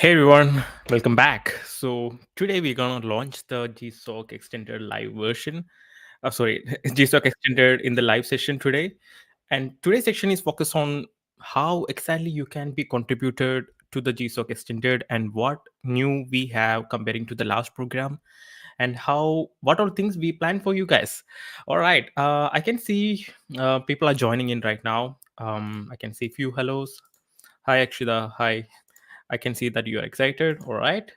Hey everyone, welcome back. So today we're gonna launch the GSOC extended live version. Sorry, GSOC extended in the live session today. And today's section is focused on how exactly you can be contributed to the GSOC extended and what new we have comparing to the last program and how what are things we plan for you guys. All right, I can see people are joining in right now. I can see a few hellos. Hi Akshida, hi. I can see that you are excited. All right.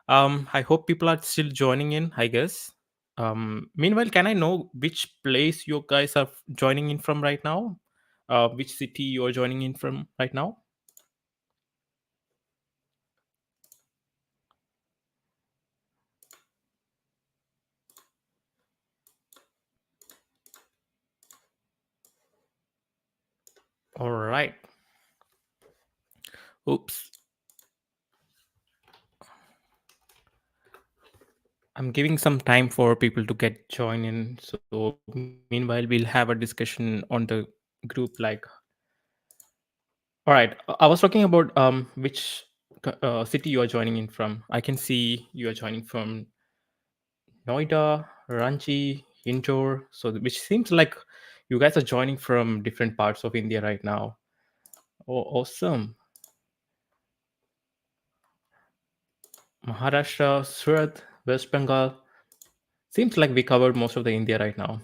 I hope people are still joining in, I guess. Meanwhile, can I know which place you guys are joining in from right now? Which city you are joining in from right now? All right. Oops. I'm giving some time for people to get join in. So meanwhile, we'll have a discussion on the group. All right. I was talking about which city you are joining in from. I can see you are joining from Noida, Ranchi, Indore. So, which seems like you guys are joining from different parts of India right now. Oh, awesome. Maharashtra, Surat, West Bengal. Seems like we covered most of the India right now.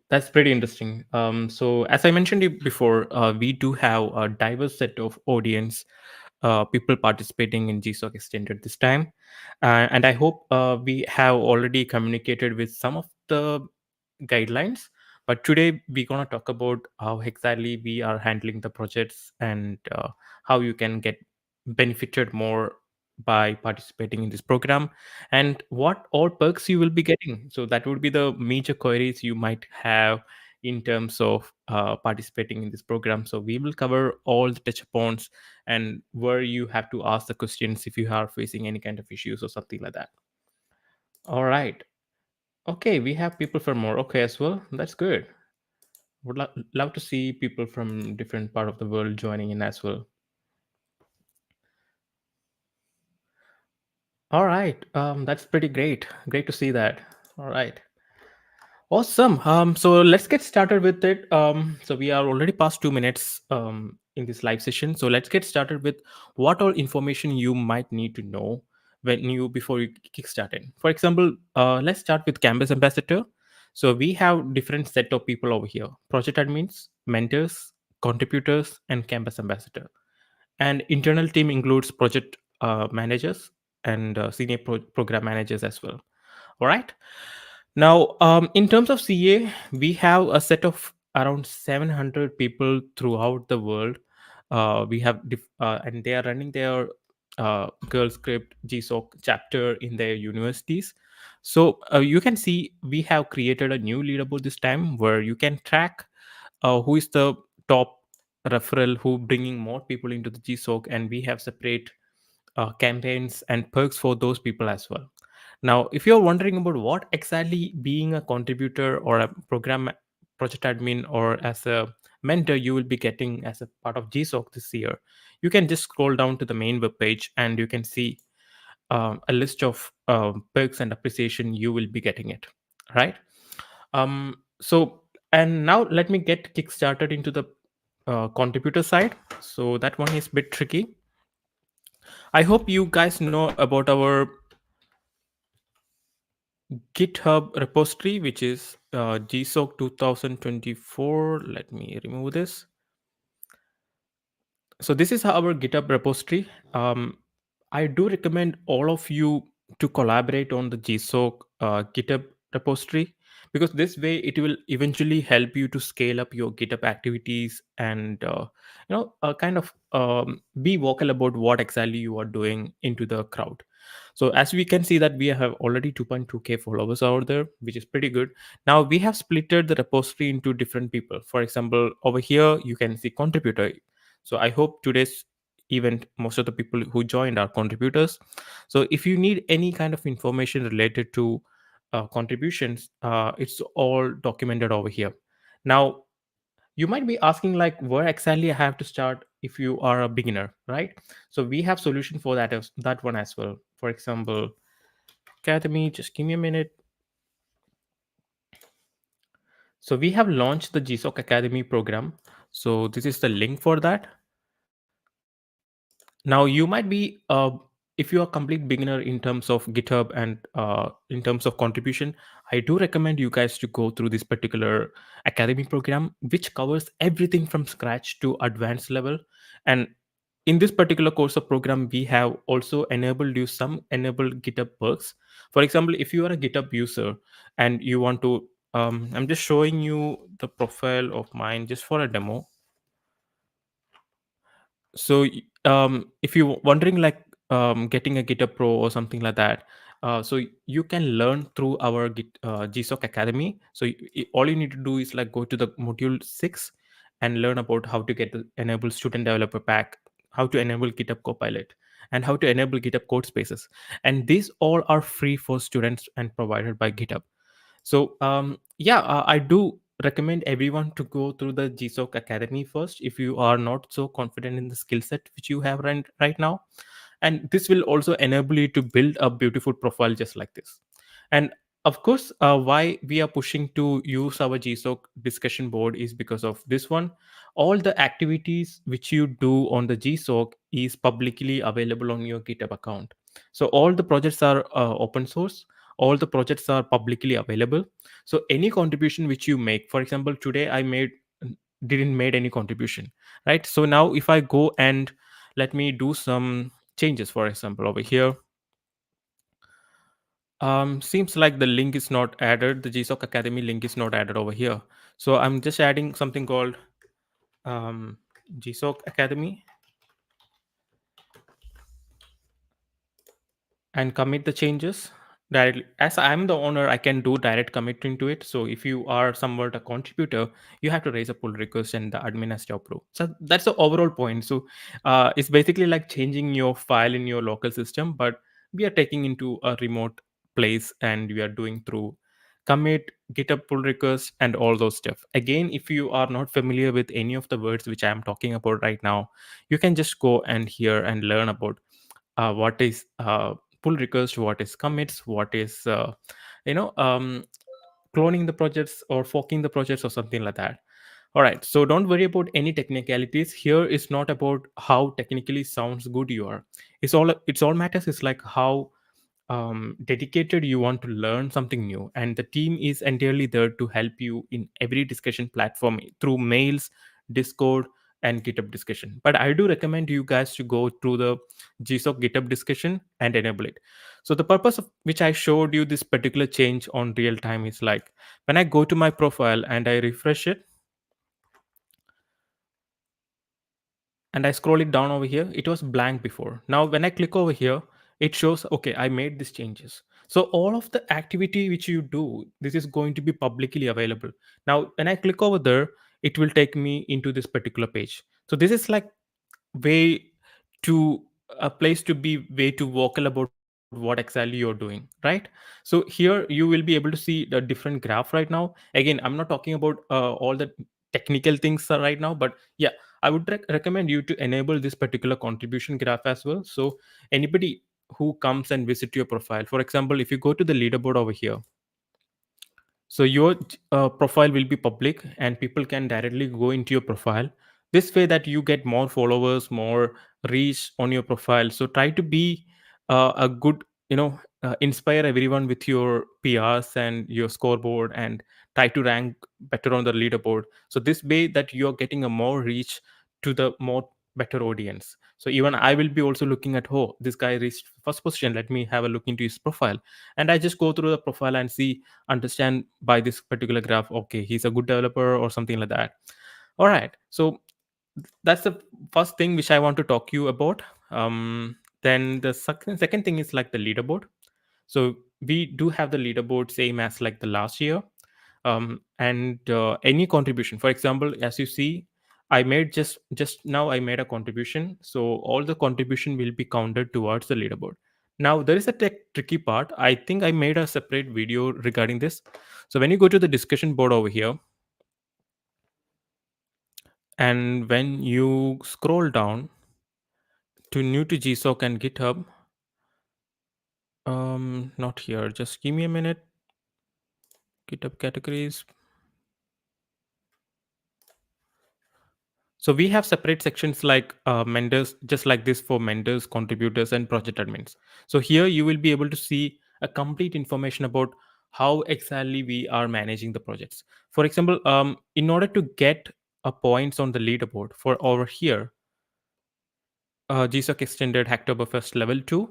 That's pretty interesting. So, as I mentioned it before, we do have a diverse set of audience, people participating in GSOC Extended this time, and I hope we have already communicated with some of the guidelines. But today we're gonna talk about how exactly we are handling the projects and how you can get benefited more by participating in this program and what all perks you will be getting. So that would be the major queries you might have in terms of participating in this program. So we will cover all the touch points and where you have to ask the questions if you are facing any kind of issues or something like that. All right. Okay, we have people from Morocco as well. That's good. Would love to see people from different part of the world joining in as well. All right. That's pretty great. Great to see that. All right. Awesome. So let's get started with it. So we are already past 2 minutes in this live session. So let's get started with what all information you might need to know when you before you kickstart it. For example, let's start with Campus Ambassador. So we have different set of people over here: project admins, mentors, contributors, and Campus Ambassador. And internal team includes project managers and senior program managers as well. All right. Now, in terms of CA, we have a set of around 700 people throughout the world. We have, and they are running their Girl Script GSOC chapter in their universities. So you can see we have created a new leaderboard this time where you can track who is the top referral who bringing more people into the GSOC, and we have separate campaigns and perks for those people as well. Now, if you're wondering about what exactly being a contributor or a program project admin or as a mentor you will be getting as a part of GSOC this year, you can just scroll down to the main web page and you can see a list of perks and appreciation you will be getting it. Right. So, and now let me get kickstarted into the contributor side. So that one is a bit tricky. I hope you guys know about our GitHub repository, which is GSOC 2024. Let me remove this. So this is our GitHub repository. I do recommend all of you to collaborate on the GSOC GitHub repository because this way it will eventually help you to scale up your GitHub activities and kind of be vocal about what exactly you are doing into the crowd. So as we can see that we have already 2.2k followers out there, which is pretty good. Now we have splitted the repository into different people. For example, over here you can see contributor. So I hope today's event, most of the people who joined are contributors. So if you need any kind of information related to contributions, it's all documented over here. Now, You might be asking like where exactly I have to start if you are a beginner, right? So we have solution for that one as well. For example, Academy, just give me a minute. So we have launched the GSOC Academy program. So this is the link for that. Now you might be if you are complete beginner in terms of GitHub and in terms of contribution, I do recommend you guys to go through this particular academy program, which covers everything from scratch to advanced level. And in this particular course of program, we have also enabled you some enabled GitHub perks. For example, if you are a GitHub user and you want to I'm just showing you the profile of mine just for a demo. So if you're wondering like getting a GitHub Pro or something like that, so you can learn through our GSOC Academy. So all you need to do is like go to the module 6 and learn about how to get the enable student developer pack, how to enable GitHub Copilot, and how to enable GitHub code spaces. And these all are free for students and provided by GitHub. So yeah, I do recommend everyone to go through the GSOC Academy first if you are not so confident in the skill set which you have right now. And this will also enable you to build a beautiful profile just like this. And of course, why we are pushing to use our GSOC discussion board is because of this one. All the activities which you do on the GSOC is publicly available on your GitHub account. So all the projects are open source, all the projects are publicly available. So any contribution which you make, for example, today I made didn't made any contribution, right? So now if I go and let me do some changes, for example, over here, seems like the link is not added, the GSOC Academy link is not added over here. So I'm just adding something called um, GSOC Academy and commit the changes directly. As I'm the owner, I can do direct commit into it. So if you are somewhat a contributor, you have to raise a pull request and the admin has to approve. So that's the overall point. So it's basically like changing your file in your local system, but we are taking into a remote place and we are doing through commit, GitHub pull request, and all those stuff. Again, if you are not familiar with any of the words which I am talking about right now, you can just go and hear and learn about what is pull request, what is commits, what is you know um, cloning the projects or forking the projects or something like that. All right, so don't worry about any technicalities here. It's not about how technically sounds good you are. It's all matters is like how dedicated you want to learn something new, and the team is entirely there to help you in every discussion platform through mails, Discord, and GitHub discussion. But I do recommend you guys to go through the GSOC GitHub discussion and enable it. So the purpose of which I showed you this particular change on real time is like when I go to my profile and I refresh it and I scroll it down over here, it was blank before. Now, when I click over here, it shows, okay, I made these changes. So all of the activity which you do, this is going to be publicly available. Now, when I click over there, it will take me into this particular page. So this is like way to a place to be way to vocal about what exactly you're doing, right? So here you will be able to see the different graph right now. Again, I'm not talking about all the technical things right now, but yeah, I would recommend you to enable this particular contribution graph as well. So anybody who comes and visit your profile, for example, if you go to the leaderboard over here, so your profile will be public and people can directly go into your profile. This way that you get more followers, more reach on your profile. So try to be a good, inspire everyone with your PRs and your scoreboard and try to rank better on the leaderboard. So this way that you're getting a more reach to the more better audience. So even I will be also looking at, oh, this guy reached first position. Let me have a look into his profile. And I just go through the profile and see understand by this particular graph, okay, he's a good developer or something like that. All right, so that's the first thing which I want to talk to you about. Then the second thing is like the leaderboard. So we do have the leaderboard same as like the last year. And any contribution, for example, as you see, I made just now I made a contribution, so all the contribution will be counted towards the leaderboard. Now there is a tricky part. I think I made a separate video regarding this. So when you go to the discussion board over here, And when you scroll down to new to GSOC and GitHub, not here, just give me a minute. GitHub categories. So we have separate sections like members, just like this for members, contributors, and project admins. So here you will be able to see a complete information about how exactly we are managing the projects. For example, in order to get a points on the leaderboard for over here, GSOC extended Hacktoberfest level 2,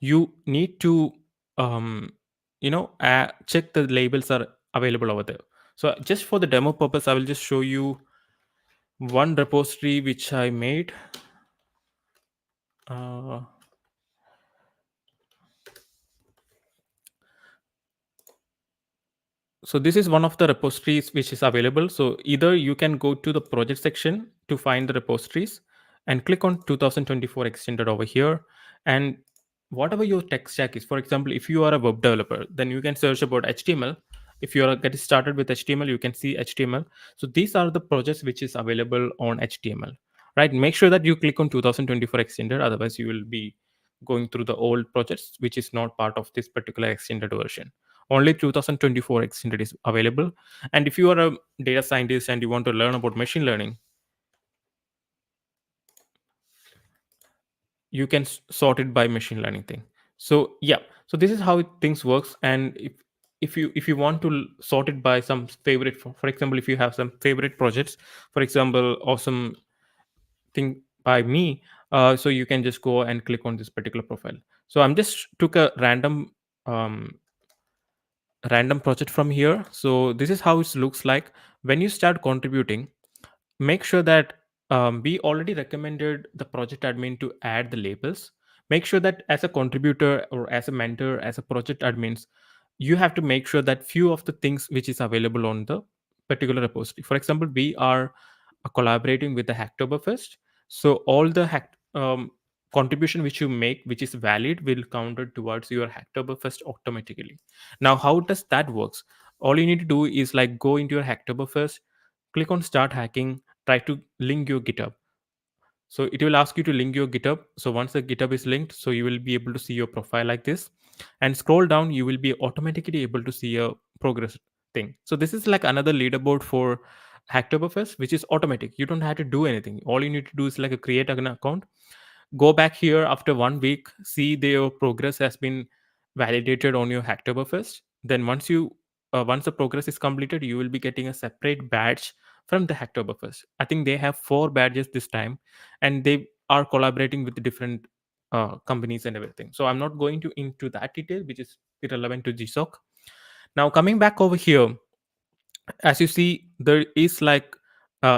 you need to check the labels are available over there. So just for the demo purpose, I will just show you one repository which I made. Uh, so this is one of the repositories which is available. So either you can go to the project section to find the repositories and click on 2024 extended over here, and whatever your tech stack is, for example, if you are a web developer, then you can search about HTML. If you are getting started with HTML, you can see HTML. So these are the projects which is available on HTML, right? Make sure that you click on 2024 extended, otherwise you will be going through the old projects which is not part of this particular extended version. Only 2024 extended is available. And if you are a data scientist and you want to learn about machine learning, you can sort it by machine learning thing. So yeah, so this is how things works. And if you want to sort it by some favorite, for example, if you have some favorite projects, for example, awesome thing by me, so you can just go and click on this particular profile. So I'm just took a um, random project from here. So this is how it looks like when you start contributing. Make sure that we already recommended the project admin to add the labels. Make sure that as a contributor or as a mentor, as a project admins, you have to make sure that few of the things which is available on the particular repository. For example, we are collaborating with the Hacktoberfest, so all the contribution which you make which is valid will counted towards your Hacktoberfest automatically. Now how does that works? All you need to do is like go into your Hacktoberfest, click on start hacking, try to link your GitHub. So it will ask you to link your GitHub. So once the GitHub is linked, so you will be able to see your profile like this, and scroll down, you will be automatically able to see a progress thing. So this is like another leaderboard for Hacktoberfest, which is automatic. You don't have to do anything. All you need to do is like create an account, go back here after 1 week, see their progress has been validated on your Hacktoberfest. Then once the progress is completed, you will be getting a separate badge from the Hacktoberfest. I think they have 4 badges this time, and they are collaborating with different companies and everything. So I'm not going to into that detail, which is irrelevant to GSOC. Now coming back over here, as you see, there is like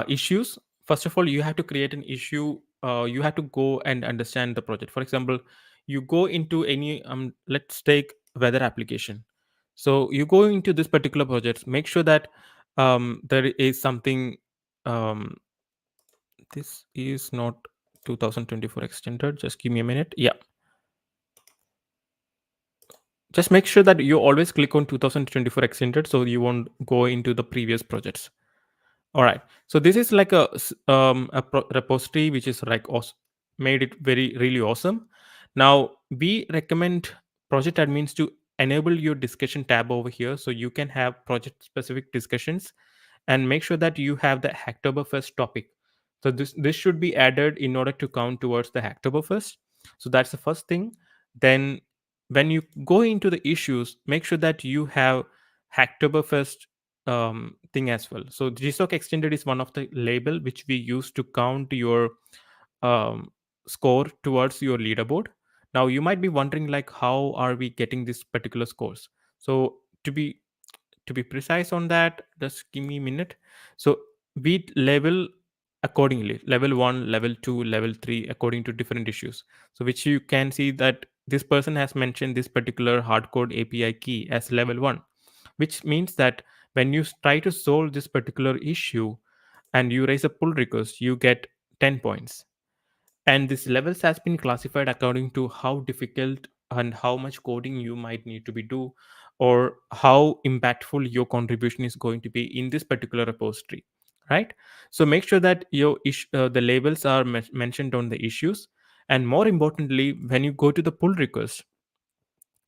issues. First of all, you have to create an issue. You have to go and understand the project. For example, you go into any let's take weather application. So you go into this particular project, make sure that there is something. Um, this is not 2024 extended, just give me a minute. Yeah, just make sure that you always click on 2024 extended so you won't go into the previous projects. All right. So this is like a repository which is like made it very really awesome. Now we recommend project admins to enable your discussion tab over here so you can have project specific discussions, and make sure that you have the Hacktoberfest topic. So this should be added in order to count towards the Hacktoberfest. So that's the first thing. Then when you go into the issues, make sure that you have Hacktoberfest thing as well. So GSOC extended is one of the label which we use to count your um, score towards your leaderboard. Now you might be wondering like how are we getting this particular scores? So to be precise on that, just give me a minute. So we level accordingly, level 1, level 2, level 3, according to different issues. So which you can see that this person has mentioned this particular hardcode API key as level 1, which means that when you try to solve this particular issue and you raise a pull request, you get 10 points. And this levels has been classified according to how difficult and how much coding you might need to be do, or how impactful your contribution is going to be in this particular repository, right? So make sure that the labels are mentioned on the issues, and more importantly, when you go to the pull request,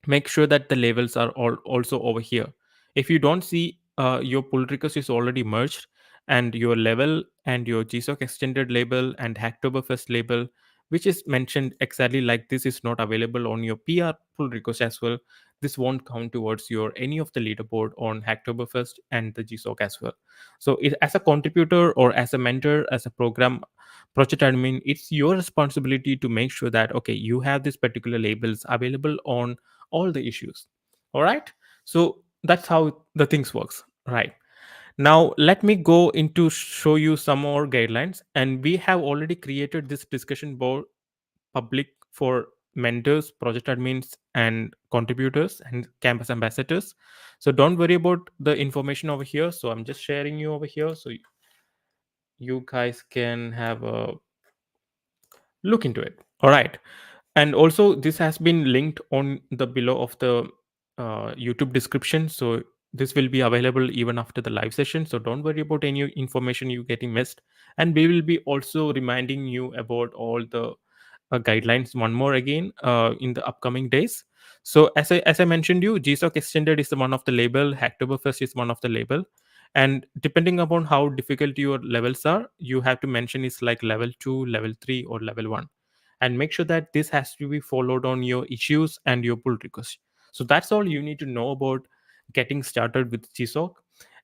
make sure that the labels are all also over here. If you don't see your pull request is already merged, and your level and your GSOC extended label and Hacktoberfest label, which is mentioned exactly like this, is not available on your PR pull request as well, this won't count towards your any of the leaderboard on Hacktoberfest and the GSOC as well. So as a contributor or as a mentor, as a program project admin, it's your responsibility to make sure that okay, you have these particular labels available on all the issues. All right, so that's how the things works, right? Now let me go into show you some more guidelines, and we have already created this discussion board public for mentors, project admins, and contributors and campus ambassadors. So don't worry about the information over here, so I'm just sharing you over here so you guys can have a look into it. All right, and also this has been linked on the below of the YouTube description, so this will be available even after the live session, so don't worry about any information you getting missed. And we will be also reminding you about all the guidelines one more again in the upcoming days. So as I mentioned you, GSOC extended is the one of the label, Hacktoberfest is one of the label, and depending upon how difficult your levels are, you have to mention it's like level 2, level 3, or level 1, and make sure that this has to be followed on your issues and your pull request. So that's all you need to know about getting started with GSOC.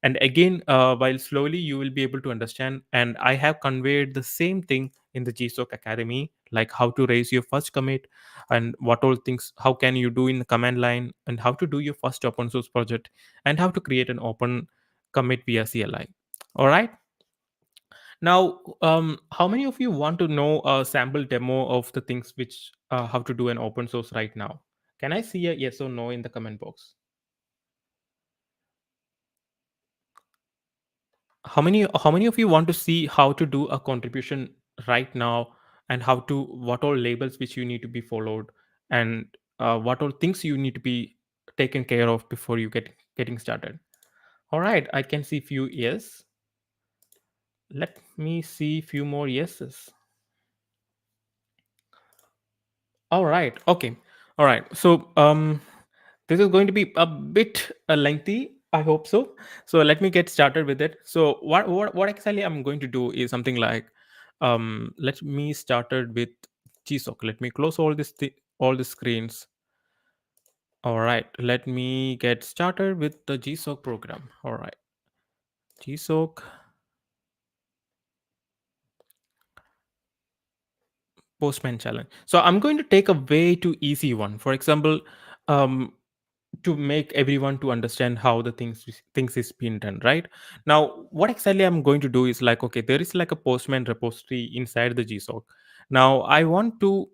And again, while slowly you will be able to understand, and I have conveyed the same thing in the GSOC Academy, like how to raise your first commit, and what all things, how can you do in the command line, and how to do your first open source project, and how to create an open commit via CLI. All right. Now, how many of you want to know a sample demo of the things which how to do an open source right now? Can I see a yes or no in the comment box? How many of you want to see how to do a contribution right now, and how to what all labels which you need to be followed, and what all things you need to be taken care of before you getting started? All right, I can see few yes. Let me see few more yeses. All right. Okay. All right. So this is going to be a bit lengthy. I hope so. So let me get started with it. So what exactly I'm going to do is something like let me started with GSOC. Let me close all the screens. All right. Let me get started with the GSOC program. All right. GSOC Postman challenge. So I'm going to take a way too easy one. For example, um, to make everyone to understand how the things is being done right now. What exactly I'm going to do is like, okay, there is like a Postman repository inside the GSOC. Now I want to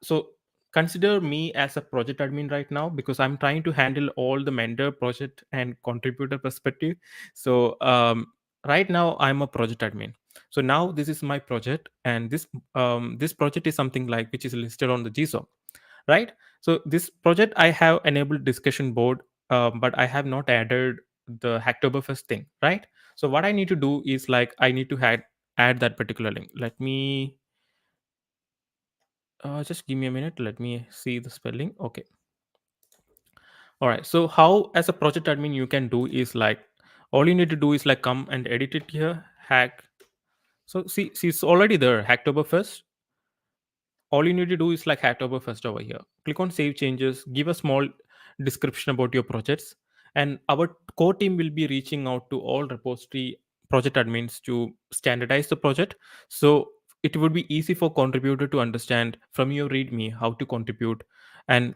so consider me as a project admin right now, because I'm trying to handle all the mentor, project, and contributor perspective. So right now I'm a project admin. So now this is my project, and this project is something like which is listed on the GSOC, right? So this project I have enabled discussion board, but I have not added the Hacktoberfest thing, right? So what I need to do is like I need to add that particular link. Let me just give me a minute. Let me see the spelling. Okay. All right. So how as a project admin you can do is like all you need to do is like come and edit it here. Hack. So see it's already there. Hacktoberfest. All you need to do is like Hacktoberfest over here. Click on save changes, give a small description about your projects, and our core team will be reaching out to all repository project admins to standardize the project. So it would be easy for contributor to understand from your readme how to contribute, and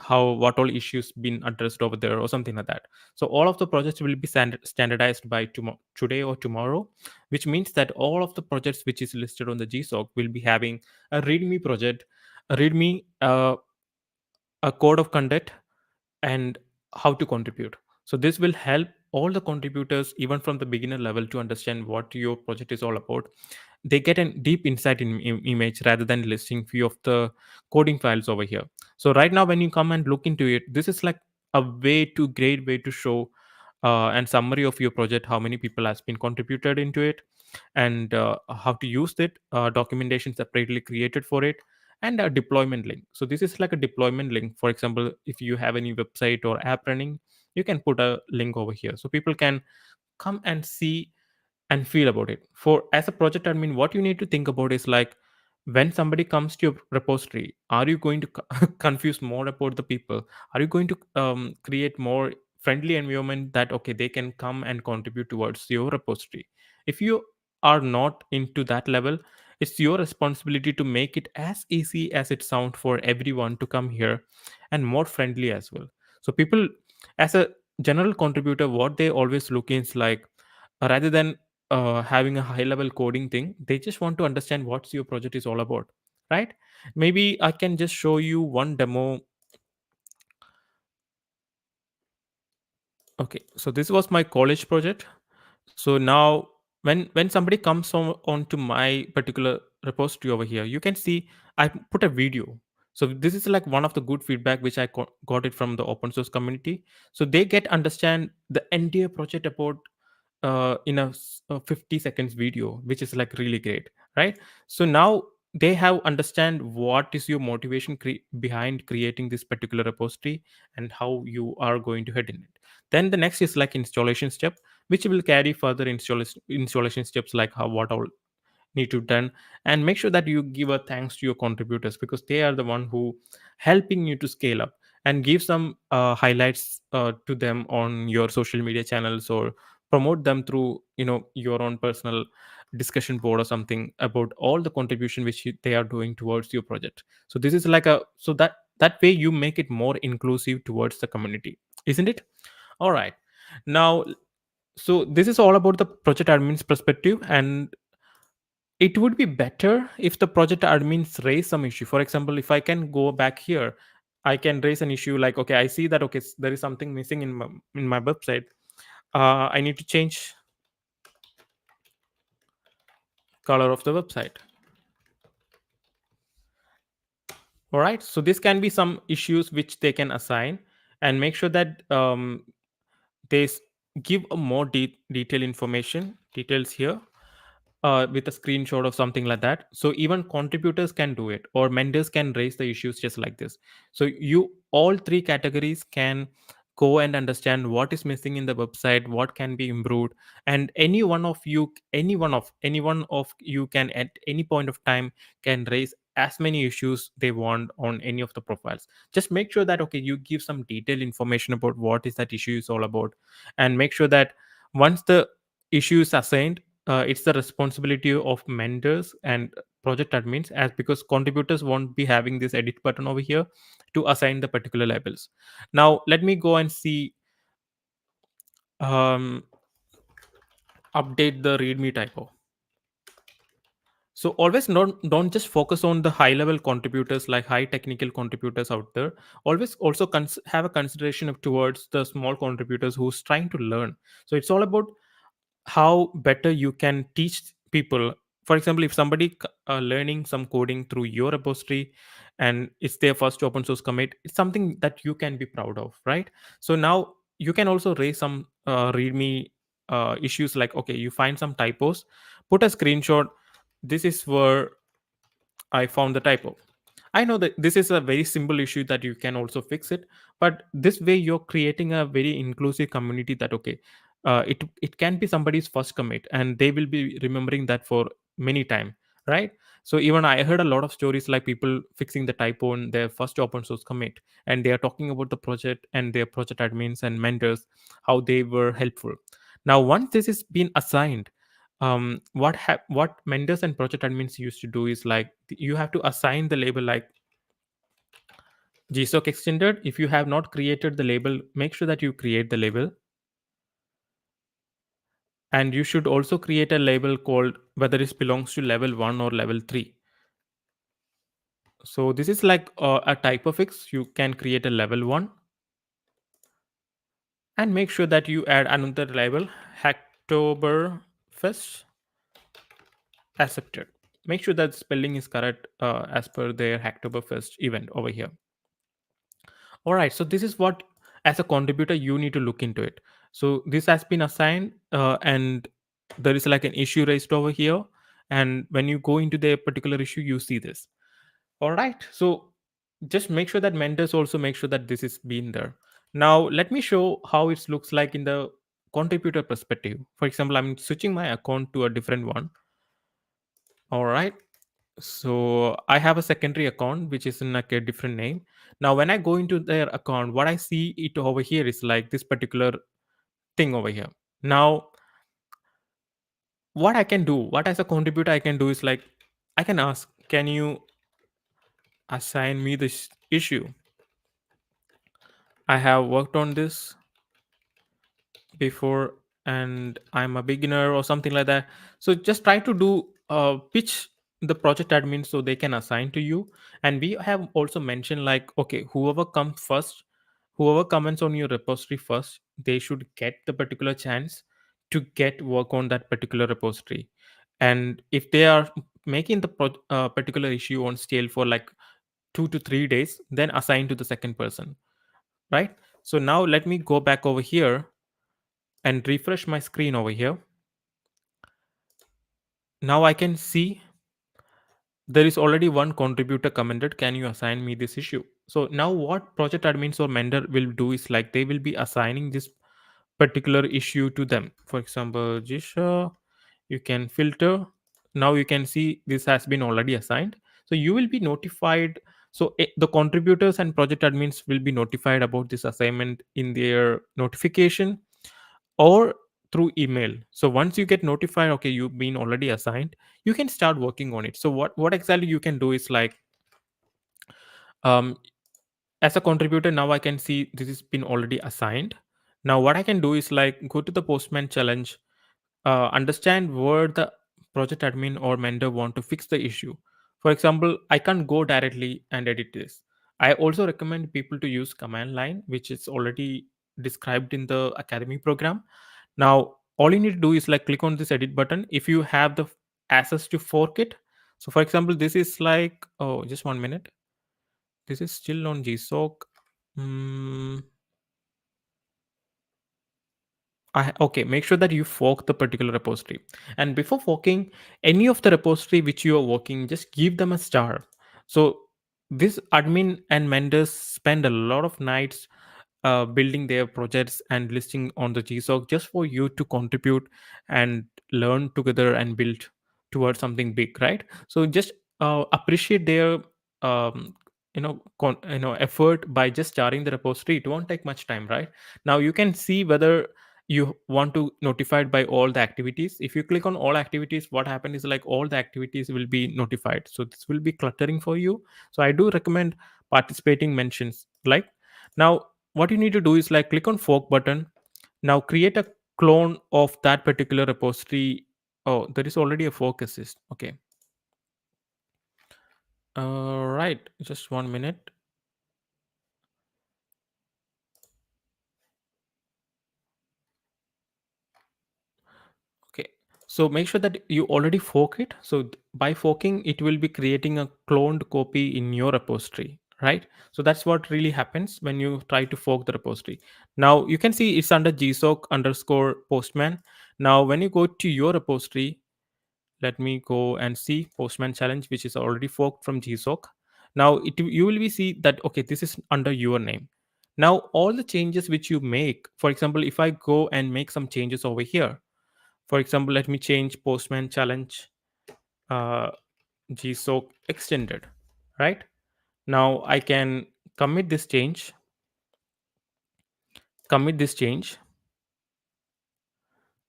how what all issues been addressed over there or something like that. So all of the projects will be standardized by today or tomorrow, which means that all of the projects which is listed on the GSOC will be having a readme project, a readme, a code of conduct, and how to contribute. So this will help all the contributors, even from the beginner level, to understand what your project is all about. They get a deep insight in image rather than listing few of the coding files over here. So right now when you come and look into it, this is like a way to great way to show and summary of your project, how many people has been contributed into it, and how to use it, documentation separately created for it, and a deployment link. So this is like a deployment link. For example, if you have any website or app running, you can put a link over here so people can come and see and feel about it. For as a project admin, what you need to think about is like, when somebody comes to your repository, are you going to confuse more about the people? Are you going to create more friendly environment that okay, they can come and contribute towards your repository? If you are not into that level, it's your responsibility to make it as easy as it sounds for everyone to come here, and more friendly as well. So people, as a general contributor, what they always look is like, rather than having a high level coding thing, they just want to understand what your project is all about, right? Maybe I can just show you one demo. Okay, so this was my college project. So now when somebody comes onto my particular repository over here, you can see I put a video. So this is like one of the good feedback which I got it from the open source community. So they get understand the entire project about in a 50 seconds video, which is like really great, right? So now they have understand what is your motivation behind creating this particular repository, and how you are going to head in it. Then the next is like installation step, which will carry further installation steps, like how what all need to done. And make sure that you give a thanks to your contributors, because they are the one who helping you to scale up, and give some highlights to them on your social media channels, or promote them through your own personal discussion board or something about all the contribution which they are doing towards your project. So this is like a, so that way you make it more inclusive towards the community, isn't it? All right. Now, so this is all about the project admin's perspective, and it would be better if the project admins raise some issue. For example, if I can go back here, I can raise an issue like, okay, I see that okay, there is something missing in my website. I need to change color of the website. All right. So this can be some issues which they can assign, and make sure that they give a more detailed information details here, with a screenshot of something like that. So even contributors can do it, or mentors can raise the issues just like this. So you all three categories can go and understand what is missing in the website, what can be improved, and any one of you can at any point of time can raise as many issues they want on any of the profiles. Just make sure that okay, you give some detailed information about what is that issue is all about, and make sure that once the issue is assigned, it's the responsibility of mentors and project admins, as because contributors won't be having this edit button over here to assign the particular labels. Now let me go and see, um, update the readme typo. So always don't just focus on the high level contributors, like high technical contributors out there. Always also have a consideration of towards the small contributors who's trying to learn. So it's all about how better you can teach people. For example, if somebody learning some coding through your repository, and it's their first open source commit, it's something that you can be proud of, right? So now you can also raise some readme issues, like okay, you find some typos, put a screenshot. This is where I found the typo. I know that this is a very simple issue that you can also fix it, but this way you're creating a very inclusive community that okay, it can be somebody's first commit, and they will be remembering that for many time, right? So even I heard a lot of stories like people fixing the typo in their first open source commit, and they are talking about the project and their project admins and mentors, how they were helpful. Now once this is been assigned, what mentors and project admins used to do is like, you have to assign the label like GSOC extended. If you have not created the label, make sure that you create the label. And you should also create a label called whether it belongs to level 1 or level 3. So this is like a type of fix. You can create a level 1, and make sure that you add another label, Hacktoberfest accepted. Make sure that spelling is correct as per their Hacktoberfest event over here. All right, so this is what, as a contributor, you need to look into it. So this has been assigned, and there is like an issue raised over here. And when you go into the particular issue, you see this. All right. So just make sure that mentors also make sure that this is been there. Now let me show how it looks like in the contributor perspective. For example, I'm switching my account to a different one. All right. So I have a secondary account which is in like a different name. Now when I go into their account, what I see it over here is like this particular thing over here. Now what I can do, what as a contributor I can do is like I can ask, can you assign me this issue? I have worked on this before and I'm a beginner or something like that. So just try to do pitch the project admin so they can assign to you. And we have also mentioned like, okay, whoever comes first, whoever comments on your repository first, they should get the particular chance to get work on that particular repository. And if they are making the particular issue on scale for like 2 to 3 days, then assign to the second person, right? So now let me go back over here and refresh my screen over here. Now I can see there is already one contributor commented, can you assign me this issue? So now what project admins or mentor will do is like they will be assigning this particular issue to them. For example, Jisha, you can filter. Now you can see this has been already assigned. So you will be notified. So the contributors and project admins will be notified about this assignment in their notification or through email. So once you get notified, okay, you've been already assigned, you can start working on it. So what exactly you can do is like, um as a contributor, now I can see this has been already assigned. Now what I can do is like go to the postman challenge, understand where the project admin or mentor want to fix the issue. For example, I can't go directly and edit this. I also recommend people to use command line, which is already described in the academy program. Now all you need to do is like click on this edit button if you have the access to fork it. So for example, this is like, oh, just 1 minute, this is still on GSOC. Mm, okay, make sure that you fork the particular repository. And before forking any of the repository which you are working, just give them a star. So this admin and mentors spend a lot of nights building their projects and listing on the GSOC just for you to contribute and learn together and build towards something big, right? So just appreciate their effort by just starting the repository. It won't take much time, right? Now you can see whether you want to notified by all the activities. If you click on all activities, what happens is like all the activities will be notified, so this will be cluttering for you. So I do recommend participating mentions. Like now what you need to do is like click on fork button. Now create a clone of that particular repository. Oh, there is already a fork assist. Okay. Right, just 1 minute. Okay, so make sure that you already fork it. So by forking, it will be creating a cloned copy in your repository, right? So that's what really happens when you try to fork the repository. Now you can see it's under GSOC underscore postman. Now when you go to your repository, let me go and see postman challenge, which is already forked from GSOC. Now you will be see that okay, this is under your name. Now all the changes which you make, for example, if I go and make some changes over here, for example, let me change Postman challenge uh, GSOC extended. Right now, I can commit this change. Commit this change.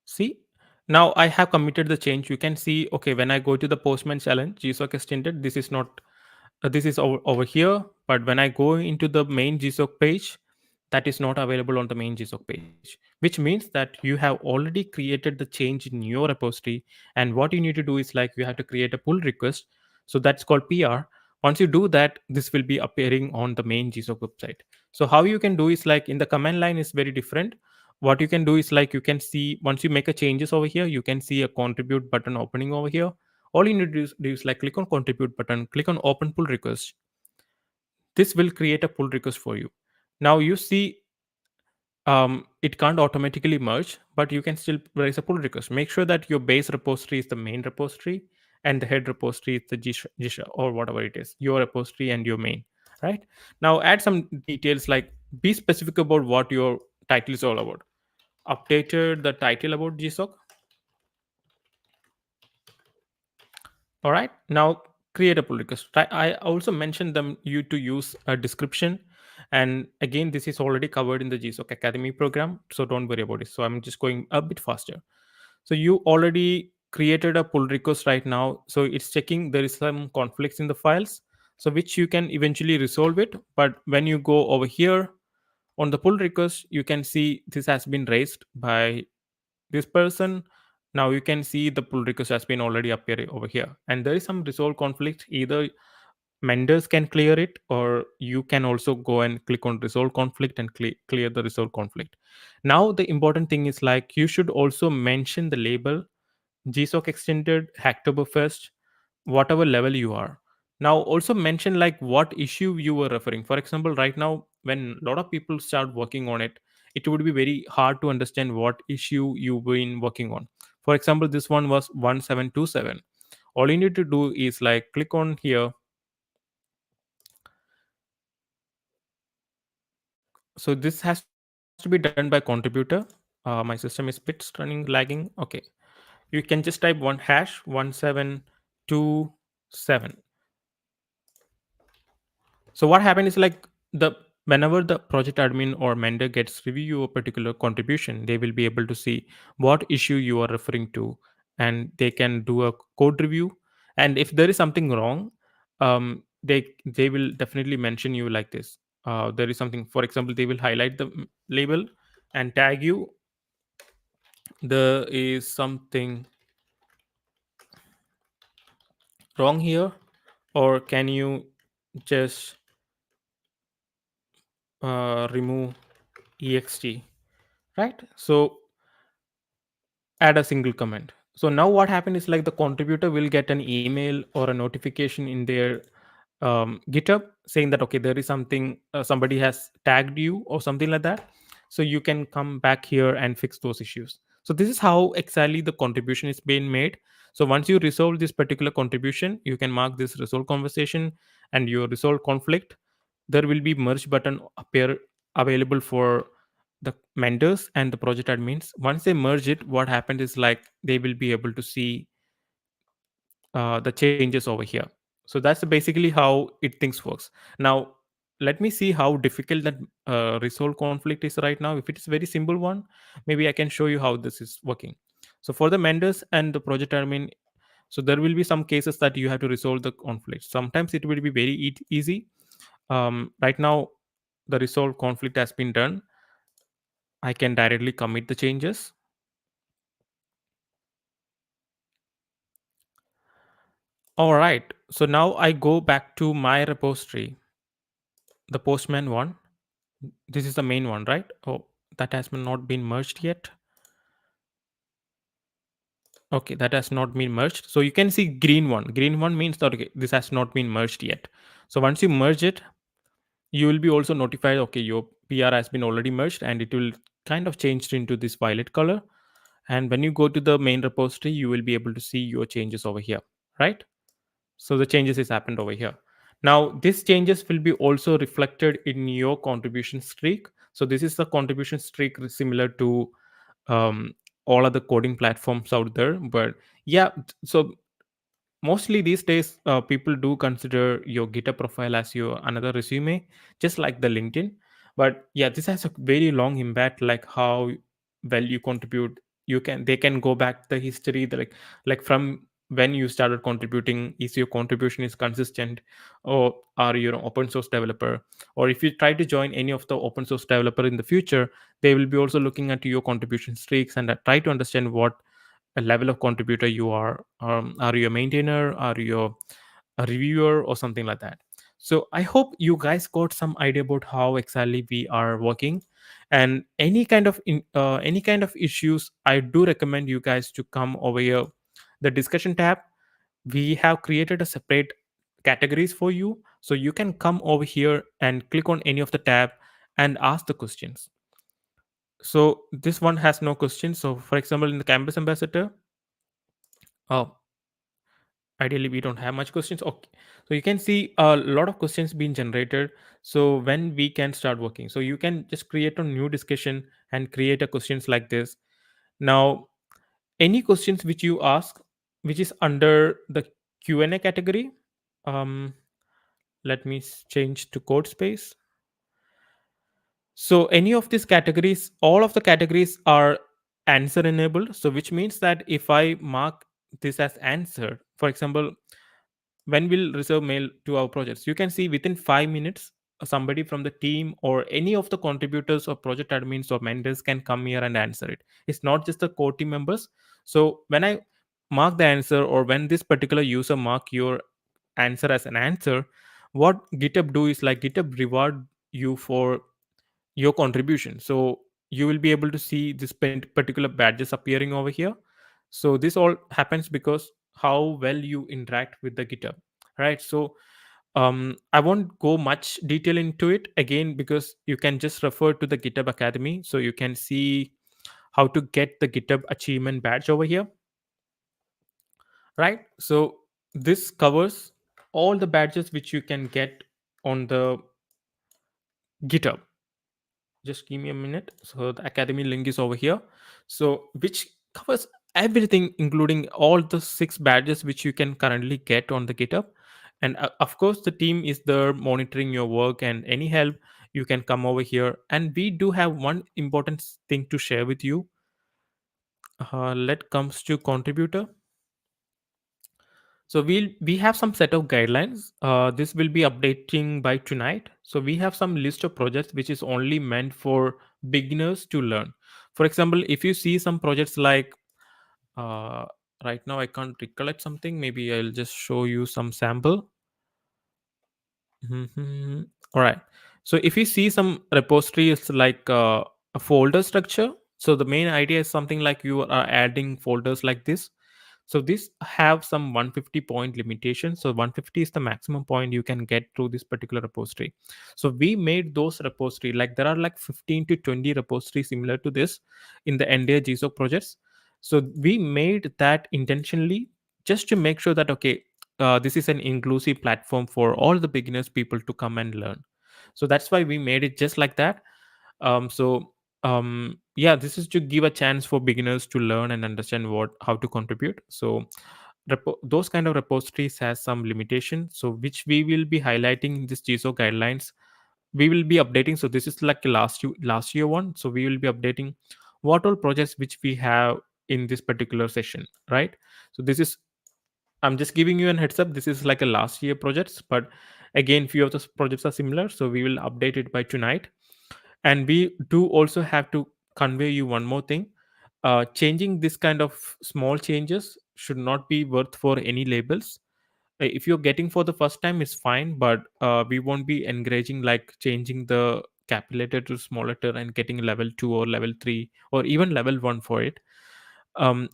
See, now I have committed the change. You can see, okay, when I go to the Postman challenge GSOC extended, this is not this is over here. But when I go into the main GSOC page, that is not available on the main GSOC page, which means that you have already created the change in your repository. And what you need to do is like you have to create a pull request. So that's called PR. Once you do that, this will be appearing on the main GSOC website. So how you can do is like in the command line is very different. What you can do is like you can see once you make a changes over here, you can see a contribute button opening over here. All you need to do is like click on contribute button, click on open pull request. This will create a pull request for you. Now you see it can't automatically merge, but you can still raise a pull request. Make sure that your base repository is the main repository and the head repository is the gisha or whatever it is, your repository and your main. Right now, add some details like be specific about what your title is all about. Updated the title about GSOC. All right. Now create a pull request. I also mentioned them you to use a description. And again, this is already covered in the GSOC Academy program. So don't worry about it. So I'm just going a bit faster. So you already created a pull request right now. So it's checking there is some conflicts in the files. So which you can eventually resolve it. But when you go over here on the pull request, you can see this has been raised by this person. Now you can see the pull request has been already appearing over here, and there is some resolve conflict. Either vendors can clear it, or you can also go and click on resolve conflict and clear the resolve conflict. Now the important thing is like you should also mention the label GSOC extended Hacktoberfest, whatever level you are. Now also mention like what issue you were referring. For example, right now when a lot of people start working on it, it would be very hard to understand what issue you've been working on. For example, this one was 1727. All you need to do is like click on here. So this has to be done by contributor. My system is bit running lagging. Okay, you can just type one hash 1727. So what happened is like the whenever the project admin or mentor gets review a particular contribution, they will be able to see what issue you are referring to, and they can do a code review. And if there is something wrong, they will definitely mention you like this. There is something, for example, they will highlight the label and tag you. There is something wrong here, or can you just remove ext, right? So add a single comment. So now what happened is like the contributor will get an email or a notification in their GitHub saying that okay, there is something, somebody has tagged you or something like that. So you can come back here and fix those issues. So this is how exactly the contribution is being made. So once you resolve this particular contribution, you can mark this resolve conversation and your resolve conflict. There will be merge button appear available for the mentors and the project admins. Once they merge it, what happened is like they will be able to see the changes over here. So that's basically how it things works. Now let me see how difficult that resolve conflict is right now. If it is very simple one, maybe I can show you how this is working. So for the mentors and the project admin, so there will be some cases that you have to resolve the conflict. Sometimes it will be very easy. Right now the resolve conflict has been done. I can directly commit the changes. All right. So now I go back to my repository, the Postman one. This is the main one, right? Oh, that has not been merged yet. Okay, that has not been merged. So you can see green one. Green one means that okay, this has not been merged yet. So once you merge it, you will be also notified, okay, your PR has been already merged, and it will kind of changed into this violet color. And when you go to the main repository, you will be able to see your changes over here, right? So the changes is happened over here. Now these changes will be also reflected in your contribution streak. So this is the contribution streak similar to um, all other coding platforms out there. But yeah, so mostly these days people do consider your GitHub profile as your another resume, just like the LinkedIn. But yeah, this has a very long impact, like how well you contribute. You can they can go back the history, like from when you started contributing, is your contribution is consistent, or are you an open source developer, or if you try to join any of the open source developer in the future, they will be also looking at your contribution streaks and try to understand what a level of contributor you are you a maintainer, are you a reviewer or something like that. So I hope you guys got some idea about how exactly we are working, and any kind of issues, I do recommend you guys to come over here, the discussion tab. We have created a separate categories for you, so you can come over here and click on any of the tab and ask the questions. So this one has no questions. So for example, in the campus ambassador, oh, ideally we don't have much questions. Okay, so you can see a lot of questions being generated. So when we can start working, so you can just create a new discussion and create a questions like this. Now any questions which you ask which is under the Q&A category, um let me change to code space. So any of these categories, all of the categories are answer enabled, so which means that if I mark this as answer, for example, when we'll reserve mail to our projects, you can see within 5 minutes somebody from the team or any of the contributors or project admins or mentors can come here and answer it. It's not just the core team members. So when I mark the answer, or when this particular user mark your answer as an answer, what GitHub do is like GitHub reward you for your contribution. So you will be able to see this particular badges appearing over here. So this all happens because how well you interact with the GitHub, right? So I won't go much detail into it again, because you can just refer to the GitHub Academy, so you can see how to get the GitHub achievement badge over here, right? So this covers all the badges which you can get on the GitHub. Just give me a minute. So the academy link is over here, so which covers everything, including all the 6 badges which you can currently get on the GitHub. And of course the team is there monitoring your work, and any help you can come over here. And we do have one important thing to share with you. Let comes to contributor. So we have some set of guidelines. This will be updating by tonight. So we have some list of projects which is only meant for beginners to learn. For example, if you see some projects like uh, right now I can't recollect something. Maybe I'll just show you some sample. Mhm. All right. So if you see some repository, it's like a folder structure. So the main idea is something like you are adding folders like this. So this have some 150 point limitation. So 150 is the maximum point you can get through this particular repository. So we made those repository, like there are like 15 to 20 repositories similar to this in the NDA GSOC projects. So we made that intentionally just to make sure that okay, this is an inclusive platform for all the beginners people to come and learn. So that's why we made it just like that. Yeah, this is to give a chance for beginners to learn and understand what how to contribute. So those kind of repositories has some limitation, so which we will be highlighting in this GSO guidelines. We will be updating. So this is like a last year one, so we will be updating what all projects which we have in this particular session, right? So this is, I'm just giving you an heads up. This is like a last year projects, but again, few of the projects are similar, so we will update it by tonight. And we do also have to convey you one more thing. Changing this kind of small changes should not be worth for any labels. If you're getting for the first time, it's fine, but we won't be encouraging like changing the capital letter to small letter and getting level 2 or level 3 or even level 1 for it.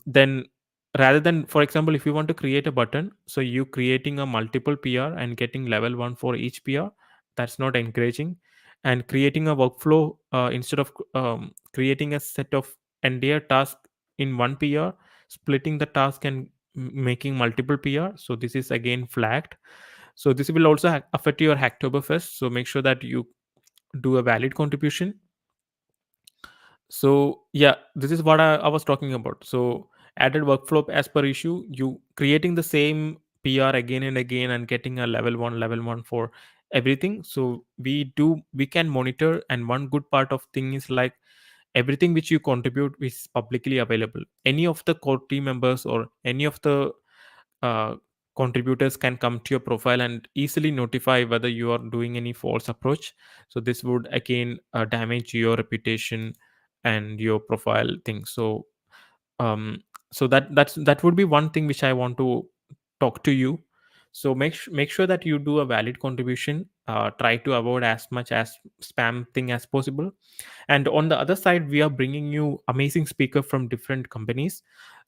Then rather than, for example, if you want to create a button, so you creating a multiple PR and getting level 1 for each PR, that's not encouraging. And creating a workflow, instead of creating a set of entire task in one PR, splitting the task and making multiple PR, so this is again flagged. So this will also affect your Hacktoberfest, so make sure that you do a valid contribution. So yeah, this is what I was talking about. So added workflow as per issue, you creating the same PR again and again and getting a level 1 for everything. So we can monitor, and one good part of thing is like everything which you contribute is publicly available. Any of the core team members or any of the uh, contributors can come to your profile and easily notify whether you are doing any false approach. So this would again damage your reputation and your profile thing. So um that would be one thing which I want to talk to you. So make sure that you do a valid contribution. Try to avoid as much as spam thing as possible. And on the other side, we are bringing you amazing speaker from different companies.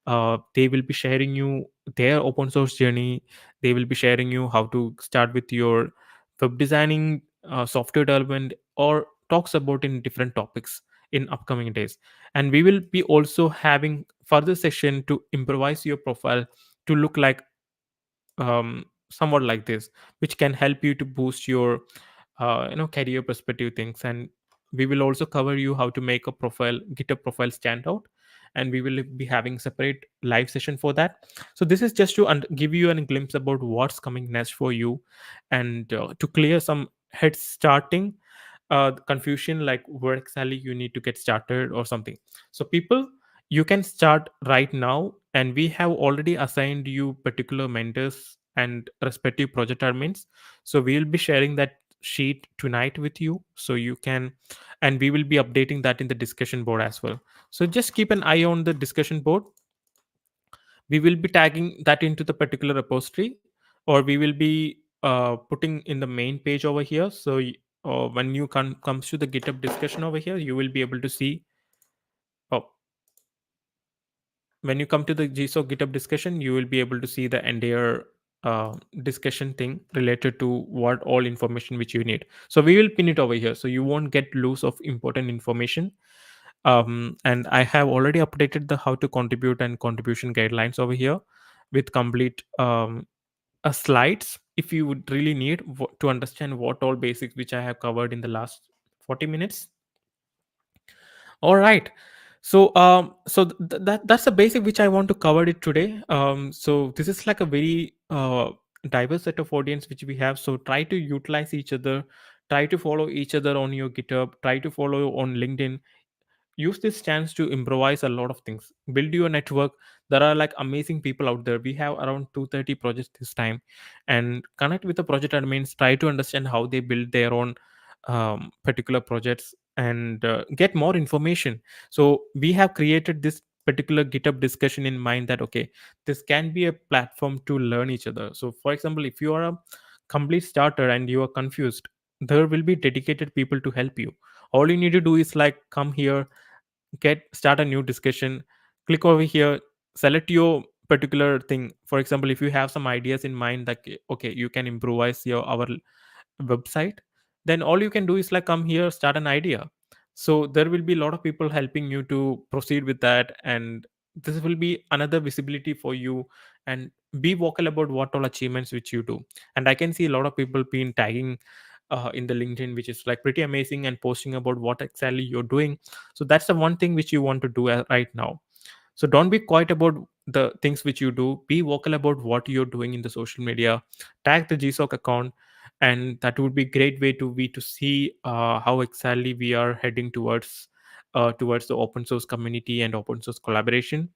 They will be sharing you their open source journey. They will be sharing you how to start with your web designing, software development, or talks about in different topics. in upcoming days. And we will be also having further session to improvise your profile to look like somewhat like this, which can help you to boost your career perspective things. And we will also cover you how to make a profile, GitHub profile, stand out, and we will be having separate live session for that. So this is just to give you a glimpse about what's coming next for you, and to clear some head starting confusion, like where exactly you need to get started or something. So people, you can start right now, and we have already assigned you particular mentors and respective project admins. So we'll be sharing that sheet tonight with you, so you can, and we will be updating that in the discussion board as well. So just keep an eye on the discussion board. We will be tagging that into the particular repository, or we will be putting in the main page over here. So when you comes to the GitHub discussion over here, you will be able to see, oh, when you come to the GSOC GitHub discussion, you will be able to see the entire discussion thing related to what all information which you need. So we will pin it over here, so you won't get loose of important information. And I have already updated the how to contribute and contribution guidelines over here with complete slides, if you would really need to understand what all basics which I have covered in the last 40 minutes. All right. So that's the basic which I want to cover it today. So this is like a very diverse set of audience which we have. So try to utilize each other, try to follow each other on your GitHub, try to follow on LinkedIn. Use this chance to improvise a lot of things, build your network. There are like amazing people out there. We have around 230 projects this time, and connect with the project admins, try to understand how they build their own particular projects, and get more information. So we have created this particular GitHub discussion in mind that okay, this can be a platform to learn each other. So for example, if you are a complete starter and you are confused, there will be dedicated people to help you. All you need to do is like come here, get start a new discussion, click over here, select your particular thing. For example, if you have some ideas in mind that okay, you can improvise your our website, then all you can do is like come here, start an idea. So there will be a lot of people helping you to proceed with that, and this will be another visibility for you. And be vocal about what all achievements which you do. And I can see a lot of people been tagging in the LinkedIn, which is like pretty amazing, and posting about what exactly you're doing. So that's the one thing which you want to do right now. So don't be quiet about the things which you do. Be vocal about what you're doing in the social media. Tag the GSOC account, and that would be great way to see how exactly we are heading towards the open source community and open source collaboration.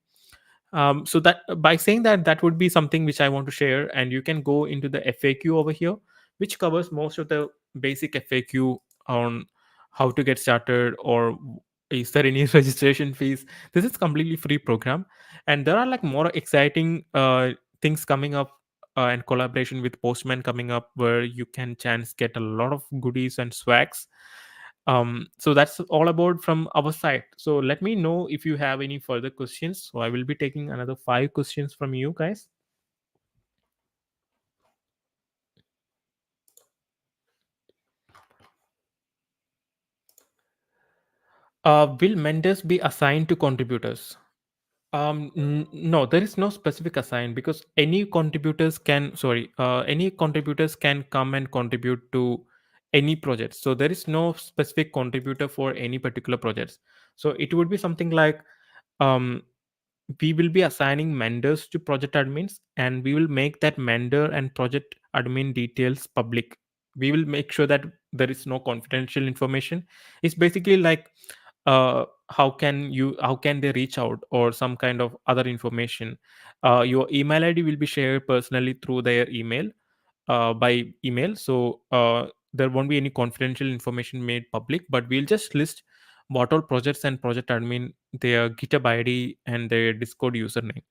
So that by saying that, that would be something which I want to share, and you can go into the FAQ over here, which covers most of the basic FAQ on how to get started, or is there any registration fees. This is completely free program, and there are like more exciting things coming up, and collaboration with Postman coming up, where you can chance get a lot of goodies and swags. So that's all about from our side. So let me know if you have any further questions. So I will be taking another 5 questions from you guys. Will mentors be assigned to contributors? No, there is no specific assign, because any contributors can come and contribute to any project. So there is no specific contributor for any particular projects. So it would be something like, um, we will be assigning mentors to project admins, and we will make that mentor and project admin details public. We will make sure that there is no confidential information. It's basically like, how can they reach out, or some kind of other information. Your email ID will be shared personally through their email, by email. So there won't be any confidential information made public, but we'll just list what all projects and project admin, their GitHub ID and their Discord username,